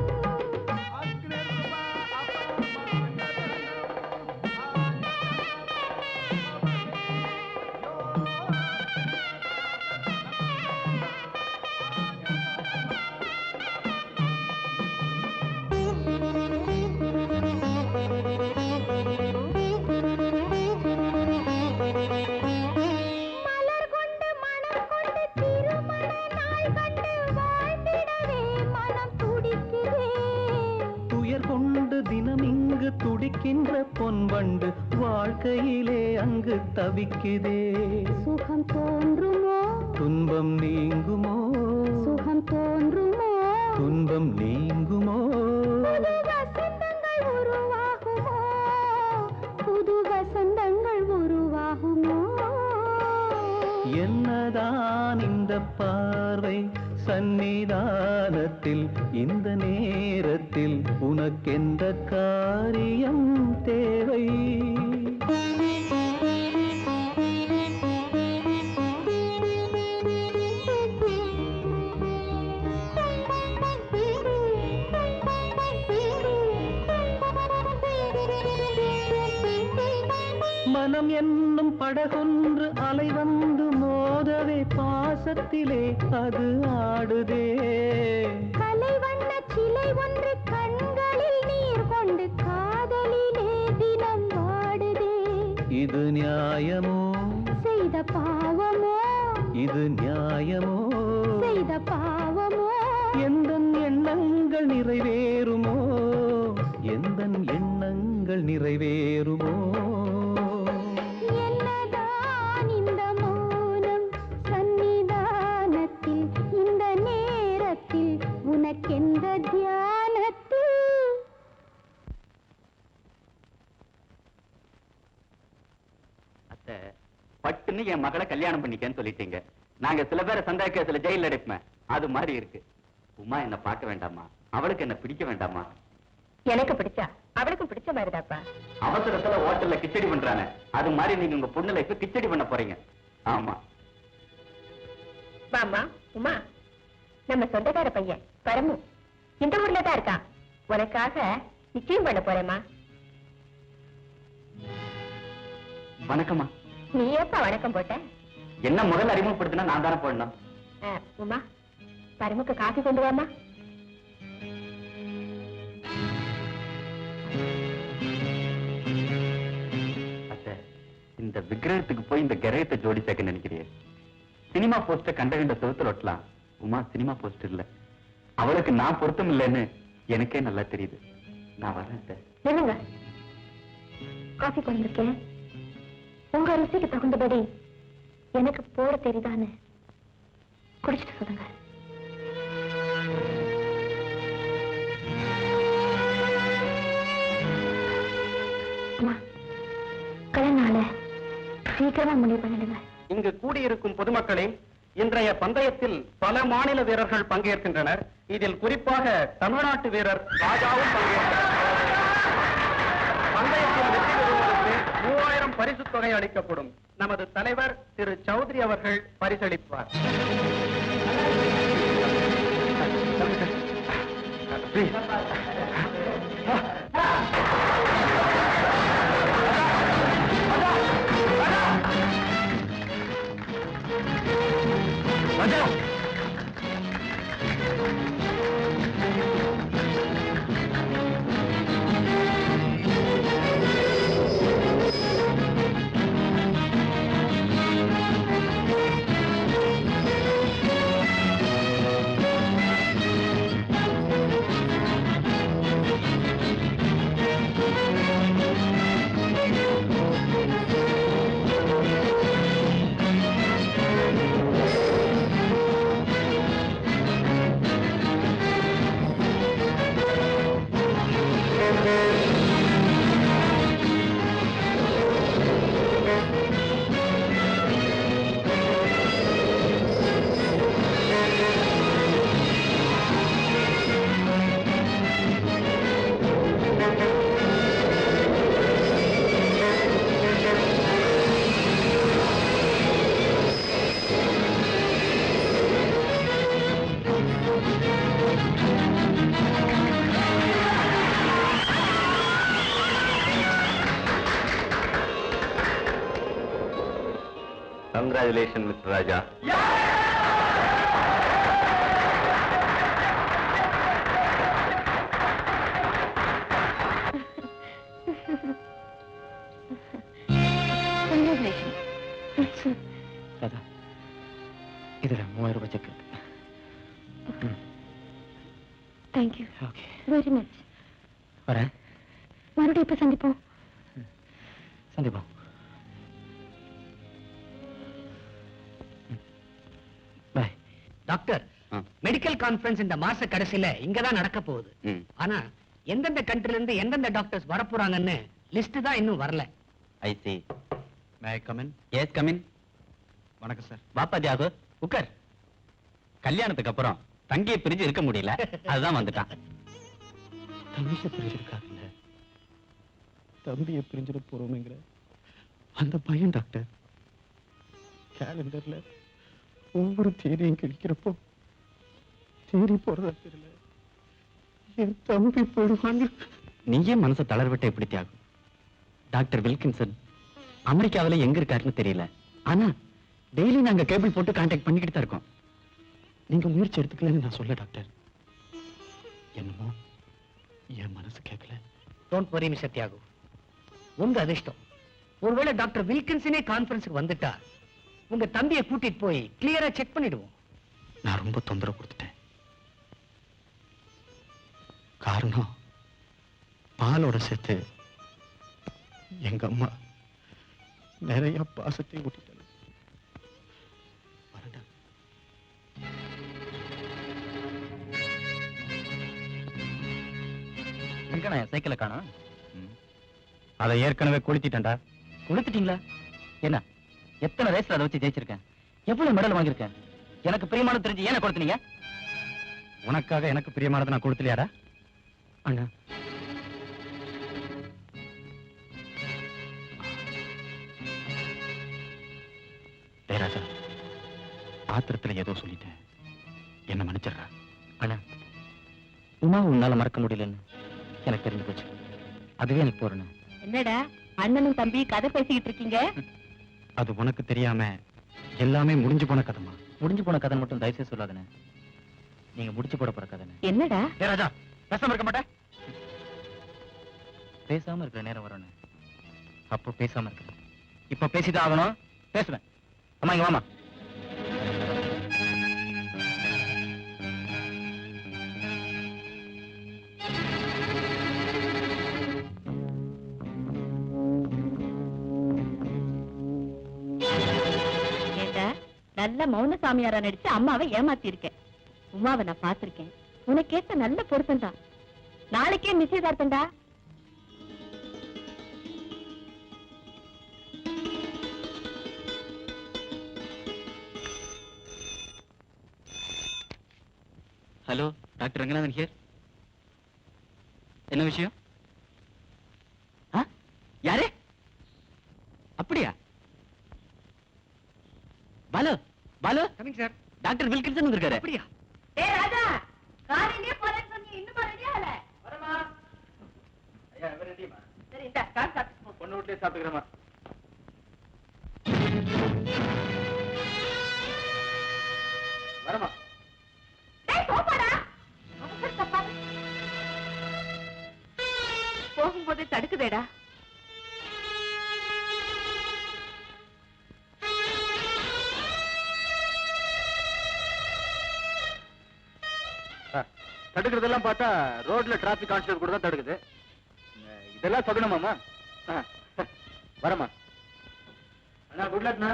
மலர் கொண்டு மணம் கொண்டு திருமண நாள் கண்டு வாழ்ந்திடவே மனம் துடிக்குதே துயர் கொண்டு தினம் இங்கு துடிக்கின்ற பொன்வண்டு வாழ்க்கையிலே அங்கு தவிக்குதே சுகம் தோன்றுமோ துன்பம் நீங்குமோ சுகம் தோன்றுமோ துன்பம் நீங்குமோ புது வசந்தங்கள் உருவாகுமோ புது வசந்தங்கள் உருவாகுமோ என்னதான் இந்த பார்வை சன்னிதானத்தில் இந்த நேரத்தில் உனக்கெந்த காரியம் தேவை மனம் என்னும் படகொன்று அலை வந்து மோதவே பாசத்திலே அது ஆடுதே கலை வண்ண சிலை ஒன்று கண்களில் நீர் கொண்டு காதலிலே தினம் வாடுதே இது நியாயமோ செய்த பாவமோ இது நியாயமோ செய்த பாவமோ எந்தன் எண்ணங்கள் நிறைவேறுமோ எந்தன் எண்ணங்கள் நிறைவேறுமோ என்னதான் இந்த மௌனம் சன்னிதானத்தில் இந்த நேரத்தில் உனக்கெந்த தியானத்தில் அத்தை பட்டுன்னு என் மகளை கல்யாணம் பண்ணிக்கன்னு சொல்லிட்டீங்க. நாங்க சில பேரை சந்தேக கேஸ்ல ஜெயில அடைப்போமே அது மாதிரி இருக்கு. உமா என்ன பார்க்க வேண்டாமா? அவளுக்கு என்ன பிடிக்க வேண்டாமா? எனக்கு பிடிச்சா அவளுக்கும் பிடிச்ச மாதிரிதாப்பா. அவசரத்துல ஹோட்டல்ல கிச்சடி பண்றானே அது மாதிரி நீங்க உங்க பொண்ணு லைஃப் கிச்சடி பண்ண போறீங்க. ஆமா வாமா உமா, நம்ம சொந்தக்கார பையன் பரமு இந்த ஊர்ல தான் இருக்கான். உனக்காக நிச்சயம் பண்ண போறேம்மா. வணக்கம்மா. நீ எப்ப வணக்கம் போட்ட? என்ன முதல்ல அறிமுகப்படுத்தினா நான் தானே போடணும். உமா, பரமுக்கு காஃபி கொண்டு வாமா. அத்தை, இந்த விக்கிரகத்துக்கு போய் இந்த கிரகத்தை ஜோடி சேர்க்க நினைக்கிறேன். சினிமா போஸ்டர் கண்ட கண்ட செவுத்துல ஒட்டலாம். உமா சினிமா போஸ்டர் இல்ல, அவளுக்கு நான் பொருத்தம் இல்லைன்னு எனக்கே நல்லா தெரியுது. நான் வரேன் அத்தை. நில்லுங்க, காஃபி கொண்டு இருக்கேன். உங்க ருசிக்கு தகுந்தபடி எனக்கு போட தெரியுதான்னு குடிச்சிட்டு சொல்லுங்க. அம்மா, கல்யாண சீக்கிரமா முடிவு பண்ணிடுங்க. இங்கு கூடியிருக்கும் பொதுமக்களே, இன்றைய பந்தயத்தில் பல மாநில வீரர்கள் பங்கேற்கின்றனர். இதில் குறிப்பாக தமிழ்நாட்டு வீரர் ராஜாவும் பங்கேற்கிறார். பந்தயத்தில் வெற்றி பெறுவதற்கு 3000 பரிசு தொகை அளிக்கப்படும். நமது தலைவர் திரு சௌத்ரி அவர்கள் பரிசளிப்பார். கங்க்ராச்சுலேஷன் மிஸ்டர் ராஜா. ராதா, இதுல 3000 ரூபாய் செக் இருக்கு. Thank you okay, very much. வரேன். மறுபடியும் இப்ப சந்திப்போம். சந்திப்போம். பாய். டாக்டர், மெடிக்கல் கான்ஃபரன்ஸ் இந்த மாச கடைசியில இங்கதான் நடக்க போகுது. ஆனா எந்தெந்த கண்ட்ரில இருந்து எந்தெந்த டாக்டர்ஸ் வரப்போறாங்கன்னு லிஸ்ட் தான் இன்னும் வரல. I see. May I come in? Yes come in. வணக்கம் சார். பாப்பா தியாகு, உட்கார். கல்யாணத்துக்கு அப்புறம் தங்கியை பிரிஞ்சு இருக்க முடியல, அதுதான் வந்துட்டான். தம்பியை பிரிஞ்சிருக்காருல்ல, தம்பியை பிரிஞ்சிட போறோமேங்கிற அந்த பையன் டாக்டர் கேலண்டர்ல ஒவ்வொரு தேதியும் கிழிக்கிறப்போ தேடி போறதா தெரியல, என் தம்பி போயிடுவாங்க. நீயே மனசை தளர்விட்ட எப்படி தியாகும்? டாக்டர் வில்கின்சன் அமெரிக்காவில எங்க இருக்காருன்னு தெரியல, ஆனா டெய்லி நாங்க கேபிள் போட்டு கான்டாக்ட் பண்ணிக்கிட்டு தான் இருக்கோம். நீங்க முயற்சி எடுத்துக்கலன்னு நான் சொல்ல டாக்டர். என்னமோ என் மனசு கேட்கல. டோன்ட் வரி மிஸ்டர் தியாகு, உங்க அதிர்ஷ்டம். ஒருவேளை டாக்டர் வில்கின்சனே கான்ஃபரன்ஸுக்கு வந்துட்டா உங்க தம்பியை கூட்டிட்டு போய் கிளியரா செக் பண்ணிடுவோம். நான் ரொம்ப தொந்தரவு கொடுத்துட்டேன். காரணம் பாலோட சேர்த்து எங்க அம்மா நிறைய பாசத்தை ஊட்டிட்டாங்க. எங்கண்ணா சைக்கிளை காணோம்? அதை ஏற்கனவே கொளுத்திட்டேன்டா. கொடுத்துட்டீங்களா? என்ன எத்தனை ரேஸ்ல அதை வச்சு ஜெயிச்சிருக்கேன், எவ்வளவு மெடல் வாங்கியிருக்கேன். எனக்கு பிரியமான தெரிஞ்சு ஏன கொடுத்தீங்க? உனக்காக எனக்கு பிரியமானதை நான் கொடுத்துலையாடா? அண்ணா, ராஜா, ஆத்திரத்துல ஏதோ சொல்லிட்டேன், என்ன மன்னிச்சிடுறா. அண்ணா, உமா உன்னால மறக்க முடியலன்னு எனக்கு தெரிஞ்சு போச்சு, அதுவே எனக்கு போறேன். என்னடா அண்ணனும் தம்பி கதை பேசிக்கிட்டு இருக்கீங்க? அது உனக்கு தெரியாம எல்லாமே முடிஞ்சு போன கதைமா. முடிஞ்சு போன கதை மட்டும் தயவுசெய்து சொல்லாதனே, நீங்க முடிச்சு போட போற கதை. என்னடா ராஜா, பேசாம இருக்க மாட்டேன். பேசாம இருக்கிற நேரம் வரணும், அப்போ பேசாம இருக்கிறேன். இப்ப பேசிதான் ஆகணும், பேசுவேன். அம்மா இங்க வாமா. நல்ல மௌன சாமியாரா நடிச்சு அம்மாவை ஏமாத்தி இருக்கேன். உமாவை நான் பார்த்திருக்கேன், உனக்கேத்த நல்ல பொருத்தம் தான். நாளைக்கே நிச்சயதார்த்தம்டா. Hello, doctor Ranganathan here. என்ன விஷயம்? யாரு? அப்படியா? Balu, Balu, coming sir. Doctor Wilkinson வந்திருக்காரு. அப்படியா? ஏய் ராஜா, காலையிலே போறேன்னு சொன்னீங்க, இன்னுமா ரெடியா இல்ல? வரமா? ஐயா, எவ ரெடிமா? சரி, இந்த கால் சாப்பிட்டு போ. பொண்ணு வீட்லயே சாப்பிட்டுக்கிறேமா. வரமா? டேய் போடா. அவசர தப்பா. போகும்போது தடுக்குதேடா. தடுக்கிறதெல்லாம் பார்த்தா ரோட்ல டிராபிக் கான்ஸ்டபிள் கூட தான் தடுக்குது. இதெல்லாம் சகுனமாமா? வரமா? அண்ணா, குட் லக்ண்ணா.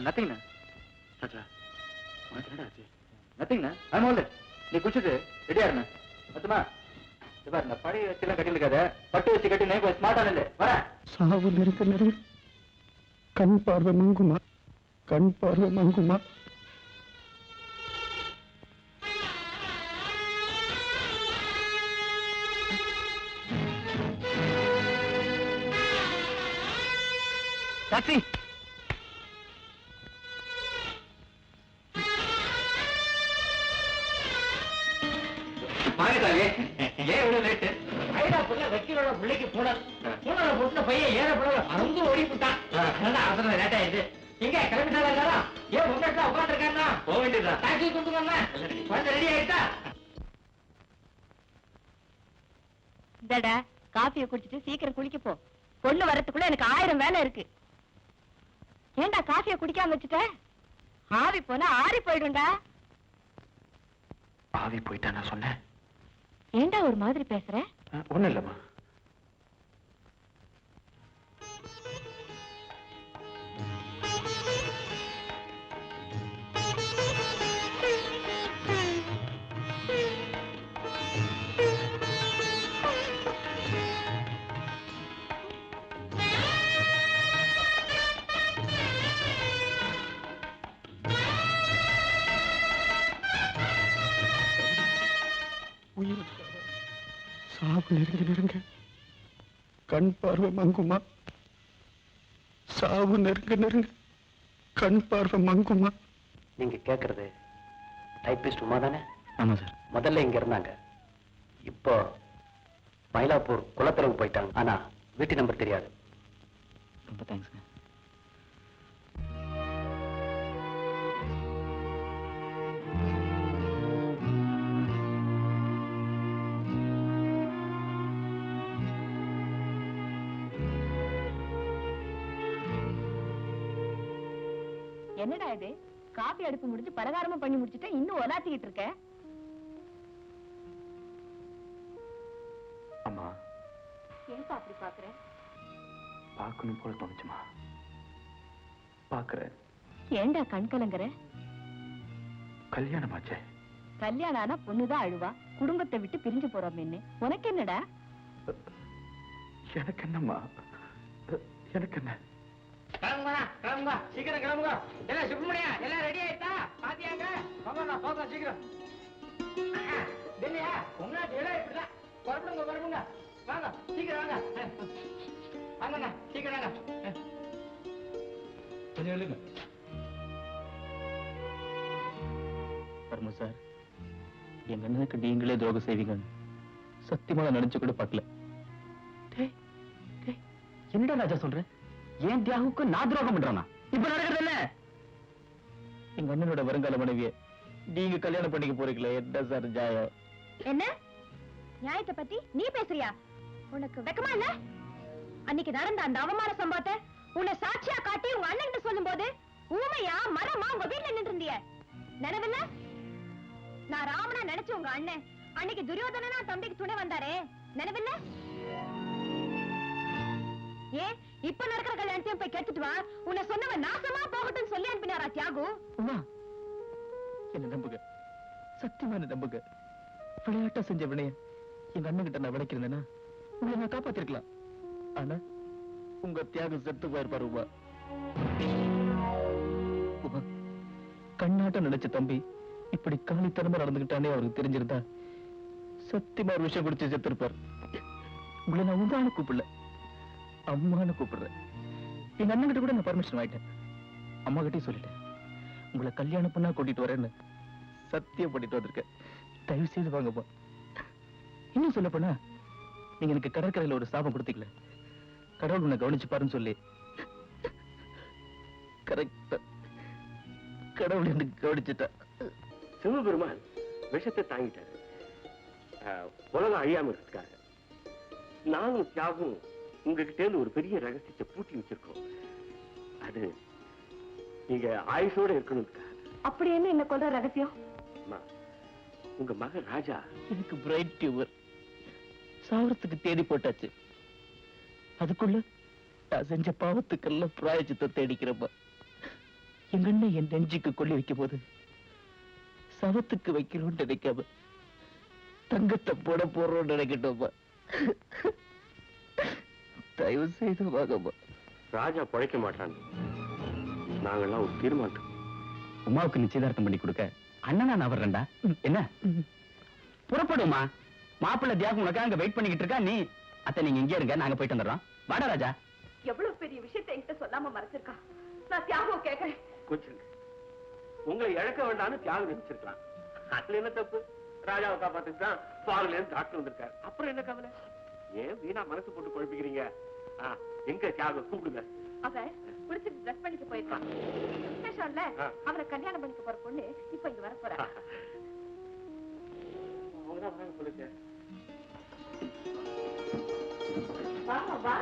நத்திங்ண்ணா. ராஜா, உனக்கு என்னடா ஆச்சு? நத்திங்ண்ணா, ஐம் ஆல் ரைட். நீ குளிச்சுட்டு ரெடியா இருண்ணா. மொத்தமா பாரு, இந்த பழைய வச்சுலாம் கட்டி இருக்காத, பட்டு வச்சு கட்டி கொஞ்சம் ஸ்மார்ட்டான இல்லை. வரேன். சாவு நெருக்க நெருங்க கண் பார்வை மங்குமா, கண் பார்வை மங்குமா. டாக்ஸி. மாறிட்டாலே ஏன் இவ்வளவு லேட்டு? ஐடா புள்ள வக்கீலோட பிள்ளைக்கு போன போட்டுல பையன் ஏற பிள்ளை அருந்து ஓடி விட்டான். அவசரம் லேட் ஆயிடுது. எங்க கிளம்பிட்டாரா எல்லாரும்? ஏன் முன்னாடி உட்காந்துருக்காருன்னா போக வேண்டியதா? டாக்ஸி கொண்டு வந்தா ரெடி ஆயிட்டா? இந்தடா காப்பியை குடிச்சிட்டு சீக்கிரம் குளிக்க போ. பொண்ணு வரதுக்குள்ள எனக்கு 1000 வேலை இருக்கு. ஏண்டா காஃபியை குடிக்காம வச்சுட்ட? ஆவி போனா ஆறி போயிடும்டா. ஆவி போயிட்டா நான் சொன்னேன். ஏண்டா ஒரு மாதிரி பேசுற? ஒண்ணும் இல்லம்மா. சாவு நெருங்க கண் பார்வை மங்குமா? சாவு நெருங்க கண் பார்வை மங்குமா? நீங்க கேக்குறது டைபிஸ்ட் உமா தானே? ஆமா சார். முதல்ல இங்க இருந்தாங்க, இப்போ மயிலாப்பூர் குளத்தளவு போயிட்டாங்க. ஆனா வீட்டு நம்பர் தெரியாது. ரொம்ப தேங்க்ஸ். என்னடா இது? காபி அடுப்பு முடிச்சு பலகாரமும் பண்ணி முடிச்சுட்டு இன்னும் ஒலாத்திக்கிட்டு இருக்க? அம்மா ஏன்பா அப்படி பாக்குற? பார்க்கணும் போல தோணுச்சுமா. பாக்குறேன். ஏண்டா கண் கலங்குற? கல்யாணமாச்சே. கல்யாணம் ஆனா பொண்ணுதான் அழுவா, குடும்பத்தை விட்டு பிரிஞ்சு போறோம்னு. உனக்கு என்னடா? எனக்கு என்னம்மா, எனக்கு என்ன? கிளம்புங்க, சீக்கிரம் கிளம்புங்க. எல்லாம் சுப்பிரமணியா, எல்லாம் ரெடி ஆயிட்டா? பாத்தியாங்க? போங்க சீக்கிரம். இல்லையா உங்களாட்ட இடம் இப்படிதான். புறப்படுங்க. வாங்க சீக்கிரம் வாங்க சீக்கிரம் வாங்க. கொஞ்சம் எழுங்க. பரம சார், எங்க அண்ணனுக்கு நீங்களே துரோகம் செய்வீங்கன்னு சத்தியமா நினைச்சு கூட பார்க்கல. என்னடா ராஜா சொல்ற? ஏன் தியாகுக்கு நான் துரோகம் பண்றானா? இப்ப நடக்கிறது என்ன? எங்க அண்ணனோட வருங்கால மனைவிய நீங்க கல்யாணம் பண்ணிக்க போறீங்களே, என்ன சார் ஜாயம்? என்ன நியாயத்தை பத்தி நீ பேசுறியா? உனக்கு வெக்கமா இல்ல? அன்னைக்கு நடந்த அந்த அவமான சம்பவத்தை உன்னை சாட்சியா காட்டி உங்க அண்ணன் சொல்லும் போது ஊமையா மரமா உங்க வீட்டுல நின்று இருந்திய நினைவில்ல? நான் ராமனா நினைச்சு உங்க அண்ணன் அன்னைக்கு துரியோதனா தம்பிக்கு துணை வந்தாரே, நினைவில்ல? ஏன் இப்ப நடக்கிற கல்யாணத்தையும் போய் கேட்டுட்டு வா, உன்னை சொன்னவன் நாசமா போகட்டும் சொல்லி அனுப்பினாரா தியாகு? என்ன நம்புங்க, சத்தியமா என்ன நம்புங்க. விளையாட்டா செஞ்ச வினைய எங்க அண்ணன் கிட்ட நான் விளைக்கிறேன்னா உங்களை நான் காப்பாத்திருக்கலாம். ஆனா உங்க தியாகம் செத்து போயிருப்பாரு. உமா கண்ணாட்டம் நினைச்ச தம்பி இப்படி காலித்தனமா நடந்துகிட்டானே அவருக்கு தெரிஞ்சிருந்தா சத்தியமா ஒரு விஷயம் குடிச்சு செத்துருப்பார். உங்களை நான் உமான்னு கூப்பிடல, அம்மான்னு கூப்பிடுறேன். எங்க அண்ணன் கிட்ட கூட நான் பர்மிஷன் வாங்கிட்டேன். அம்மா கிட்டே சொல்லிட்டேன், உங்களை கல்யாணம் பண்ணா கூட்டிட்டு வரேன்னு சத்தியம் பண்ணிட்டு வந்திருக்கேன். தயவு செய்து வாங்கப்பா. இன்னும் சொல்ல போனா நீங்க எனக்கு கடற்கரையில ஒரு சாபம் கொடுத்தீங்களே, கடவுள் உன்னை கவனிச்சு பாருன்னு சொல்லி கரெக்டா கடவுள் எனக்கு கவனிச்சுட்டா. சிவபெருமான் விஷத்தை தாங்கிட்டாரு உலகம் அழியாம இருக்கிறதுக்காக. நானும் தியாகும் உங்ககிட்ட இருந்து ஒரு பெரிய ரகசியத்தை பூட்டி வச்சிருக்கோம். அது நீங்க ஆயுஷோட இருக்கணும்னுக்காக. அப்படி என்ன என்ன கொல்ற ரகசியம்? உங்க மகன் ராஜா எனக்கு பிரைட் டியூமர், சாவரத்துக்கு தேடி போட்டாச்சு. அதுக்குள்ள நான் செஞ்ச பாவத்துக்கெல்லாம் பிராயச்சித்தை தேடிக்கிறப்ப எங்க அண்ணன் என் நெஞ்சுக்கு கொள்ளி வைக்கும் போது சவத்துக்கு வைக்கிறோம்னு நினைக்காம தங்கத்தை போட போறோம்னு நினைக்கட்டோமா. தயவு செய்து வாங்கம்மா. ராஜா பழைக்க மாட்டான். நாங்கெல்லாம் ஒரு தீர்மானம். உமாவுக்கு நிச்சயதார்த்தம் பண்ணி கொடுக்க அண்ணனா நான் வர்றேன்டா. என்ன புறப்படுமா? மாப்பிள்ளை தியாகம் உனக்கு அங்க வெயிட் பண்ணிக்கிட்டு இருக்கா. நீ அத்தை நீங்க இங்கே இருங்க, நாங்க போயிட்டு வந்துடுறோம். வாடா ராஜா. எவ்வளவு பெரிய விஷயத்தை என்கிட்ட சொல்லாம மறைச்சிருக்கா. நான் தியாகம் கேட்கிறேன். கொஞ்சம் உங்களை இழக்க வேண்டாம்னு தியாகம் நினைச்சிருக்கலாம். அதுல என்ன தப்பு? ராஜாவை காப்பாத்துக்கு தான் ஃபாரின்ல இருந்து டாக்டர் வந்திருக்காரு. அப்புறம் என்ன கவலை? ஏன் வீணா மனசு போட்டு குழப்பிக்கிறீங்க? எங்க தியாகம் கூப்பிடுங்க. அவன் குடிச்சிட்டு ட்ரெஸ் பண்ணிக்க போயிருக்கான். ஸ்டேஷன்ல அவரை கல்யாணம் பண்ணிக்க போற பொண்ணு இப்ப இங்க வர போறா. சொல்லுங்க. வாமா வா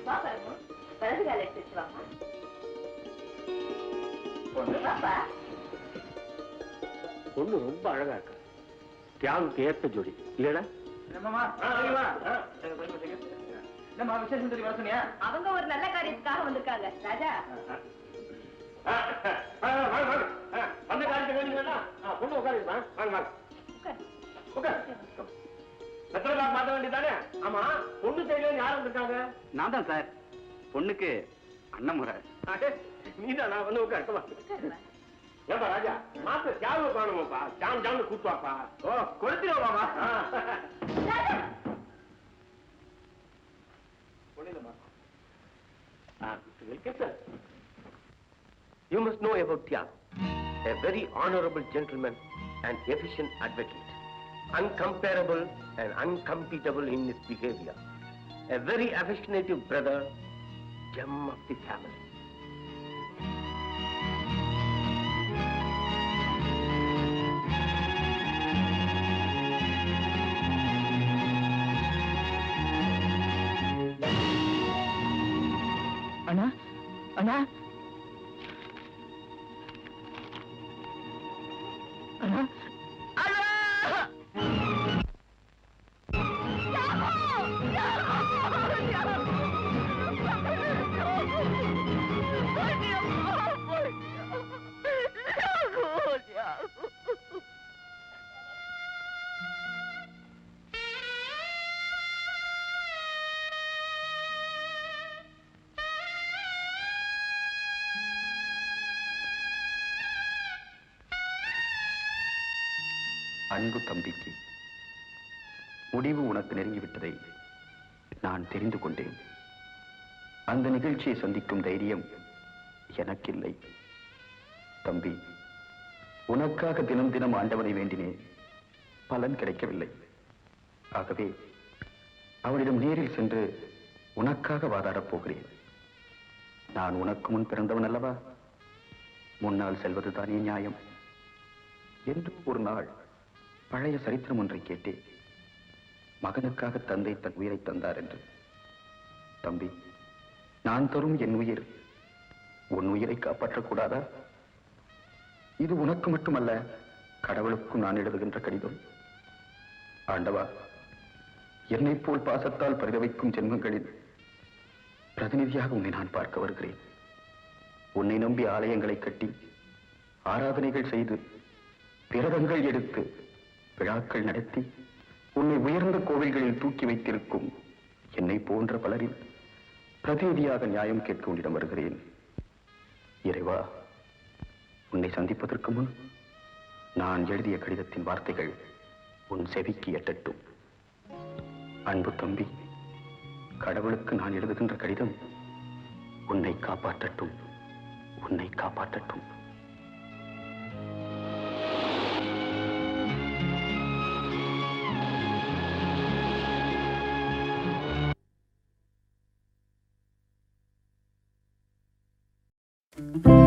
வா பாருங்க. வலது கால எடுத்து வாமா. பொண்ணு பாப்பா. பொண்ணு ரொம்ப அழகா இருக்கு. தியாகுக்கு ஏத்த ஜோடி இல்லடா? அவங்க ஒரு நல்ல காரியத்துக்காக வந்திருக்காங்க. ராஜா அந்த காரியத்துக்கு வேணுங்களா? பொண்ணு உட்காருமா? வாங்க மாத்த வேண்டியதானே? ஆமா, பொண்ணு சைடுல யாரும் வந்திருக்காங்க? நான் தான் சார். பொண்ணுக்கு அண்ணன் முறை. நீதான் வந்து உட்காரு. ஏப்பா ராஜா, மாத்த தியாகம் காணுமாப்பா. ஜாம் ஜாம்னு கூப்பிடுவாப்பா. ஓ, கொடுத்துருவாமா? You must know about Tiago, a very honorable gentleman and efficient advocate, uncomparable and uncompetable in his behavior, a very affectionate brother, gem of the family. அண்ணா அண்ணா அண்ணா அன்பு தம்பிக்கு முடிவு உனக்கு நெருங்கிவிட்டதை நான் தெரிந்து கொண்டேன். அந்த நிகழ்ச்சியை சந்திக்கும் தைரியம் எனக்கில்லை. தம்பி, உனக்காக தினம் தினம் ஆண்டவனை வேண்டினேன். பலன் கிடைக்கவில்லை. ஆகவே அவனிடம் நேரில் சென்று உனக்காக வாதாடப் போகிறேன். நான் உனக்கு முன் பிறந்தவன் அல்லவா? முன்னால் செல்வதுதானே நியாயம் என்று ஒரு நாள் பழைய சரித்திரம் ஒன்றை கேட்டேன். மகனுக்காக தந்தை தன் உயிரை தந்தார் என்று. தம்பி, நான் தரும் என் உயிர் உன் உயிரை காப்பாற்றக்கூடாதா? இது உனக்கு மட்டுமல்ல, கடவுளுக்கும் நான் எழுதுகின்ற கடிதம். ஆண்டவா, என்னை போல் பாசத்தால் பரிதவிக்கும் ஜென்மங்களில் பிரதிநிதியாக உன்னை நான் பார்க்க வருகிறேன். உன்னை நம்பி ஆலயங்களை கட்டி ஆராதனைகள் செய்து விரதங்கள் எடுத்து விழாக்கள் நடத்தி உன்னை உயர்ந்த கோவில்களில் தூக்கி வைத்திருக்கும் என்னை போன்ற பலரின் பிரதிநிதியாக நியாயம் கேட்க உன்னிடம் வருகிறேன். இறைவா, உன்னை சந்திப்பதற்கு முன் நான் எழுதிய கடிதத்தின் வார்த்தைகள் உன் செவிக்கு எட்டட்டும். அன்பு தம்பி, கடவுளுக்கு நான் எழுதுகின்ற கடிதம் உன்னை காப்பாற்றட்டும், உன்னை காப்பாற்றட்டும். Thank you.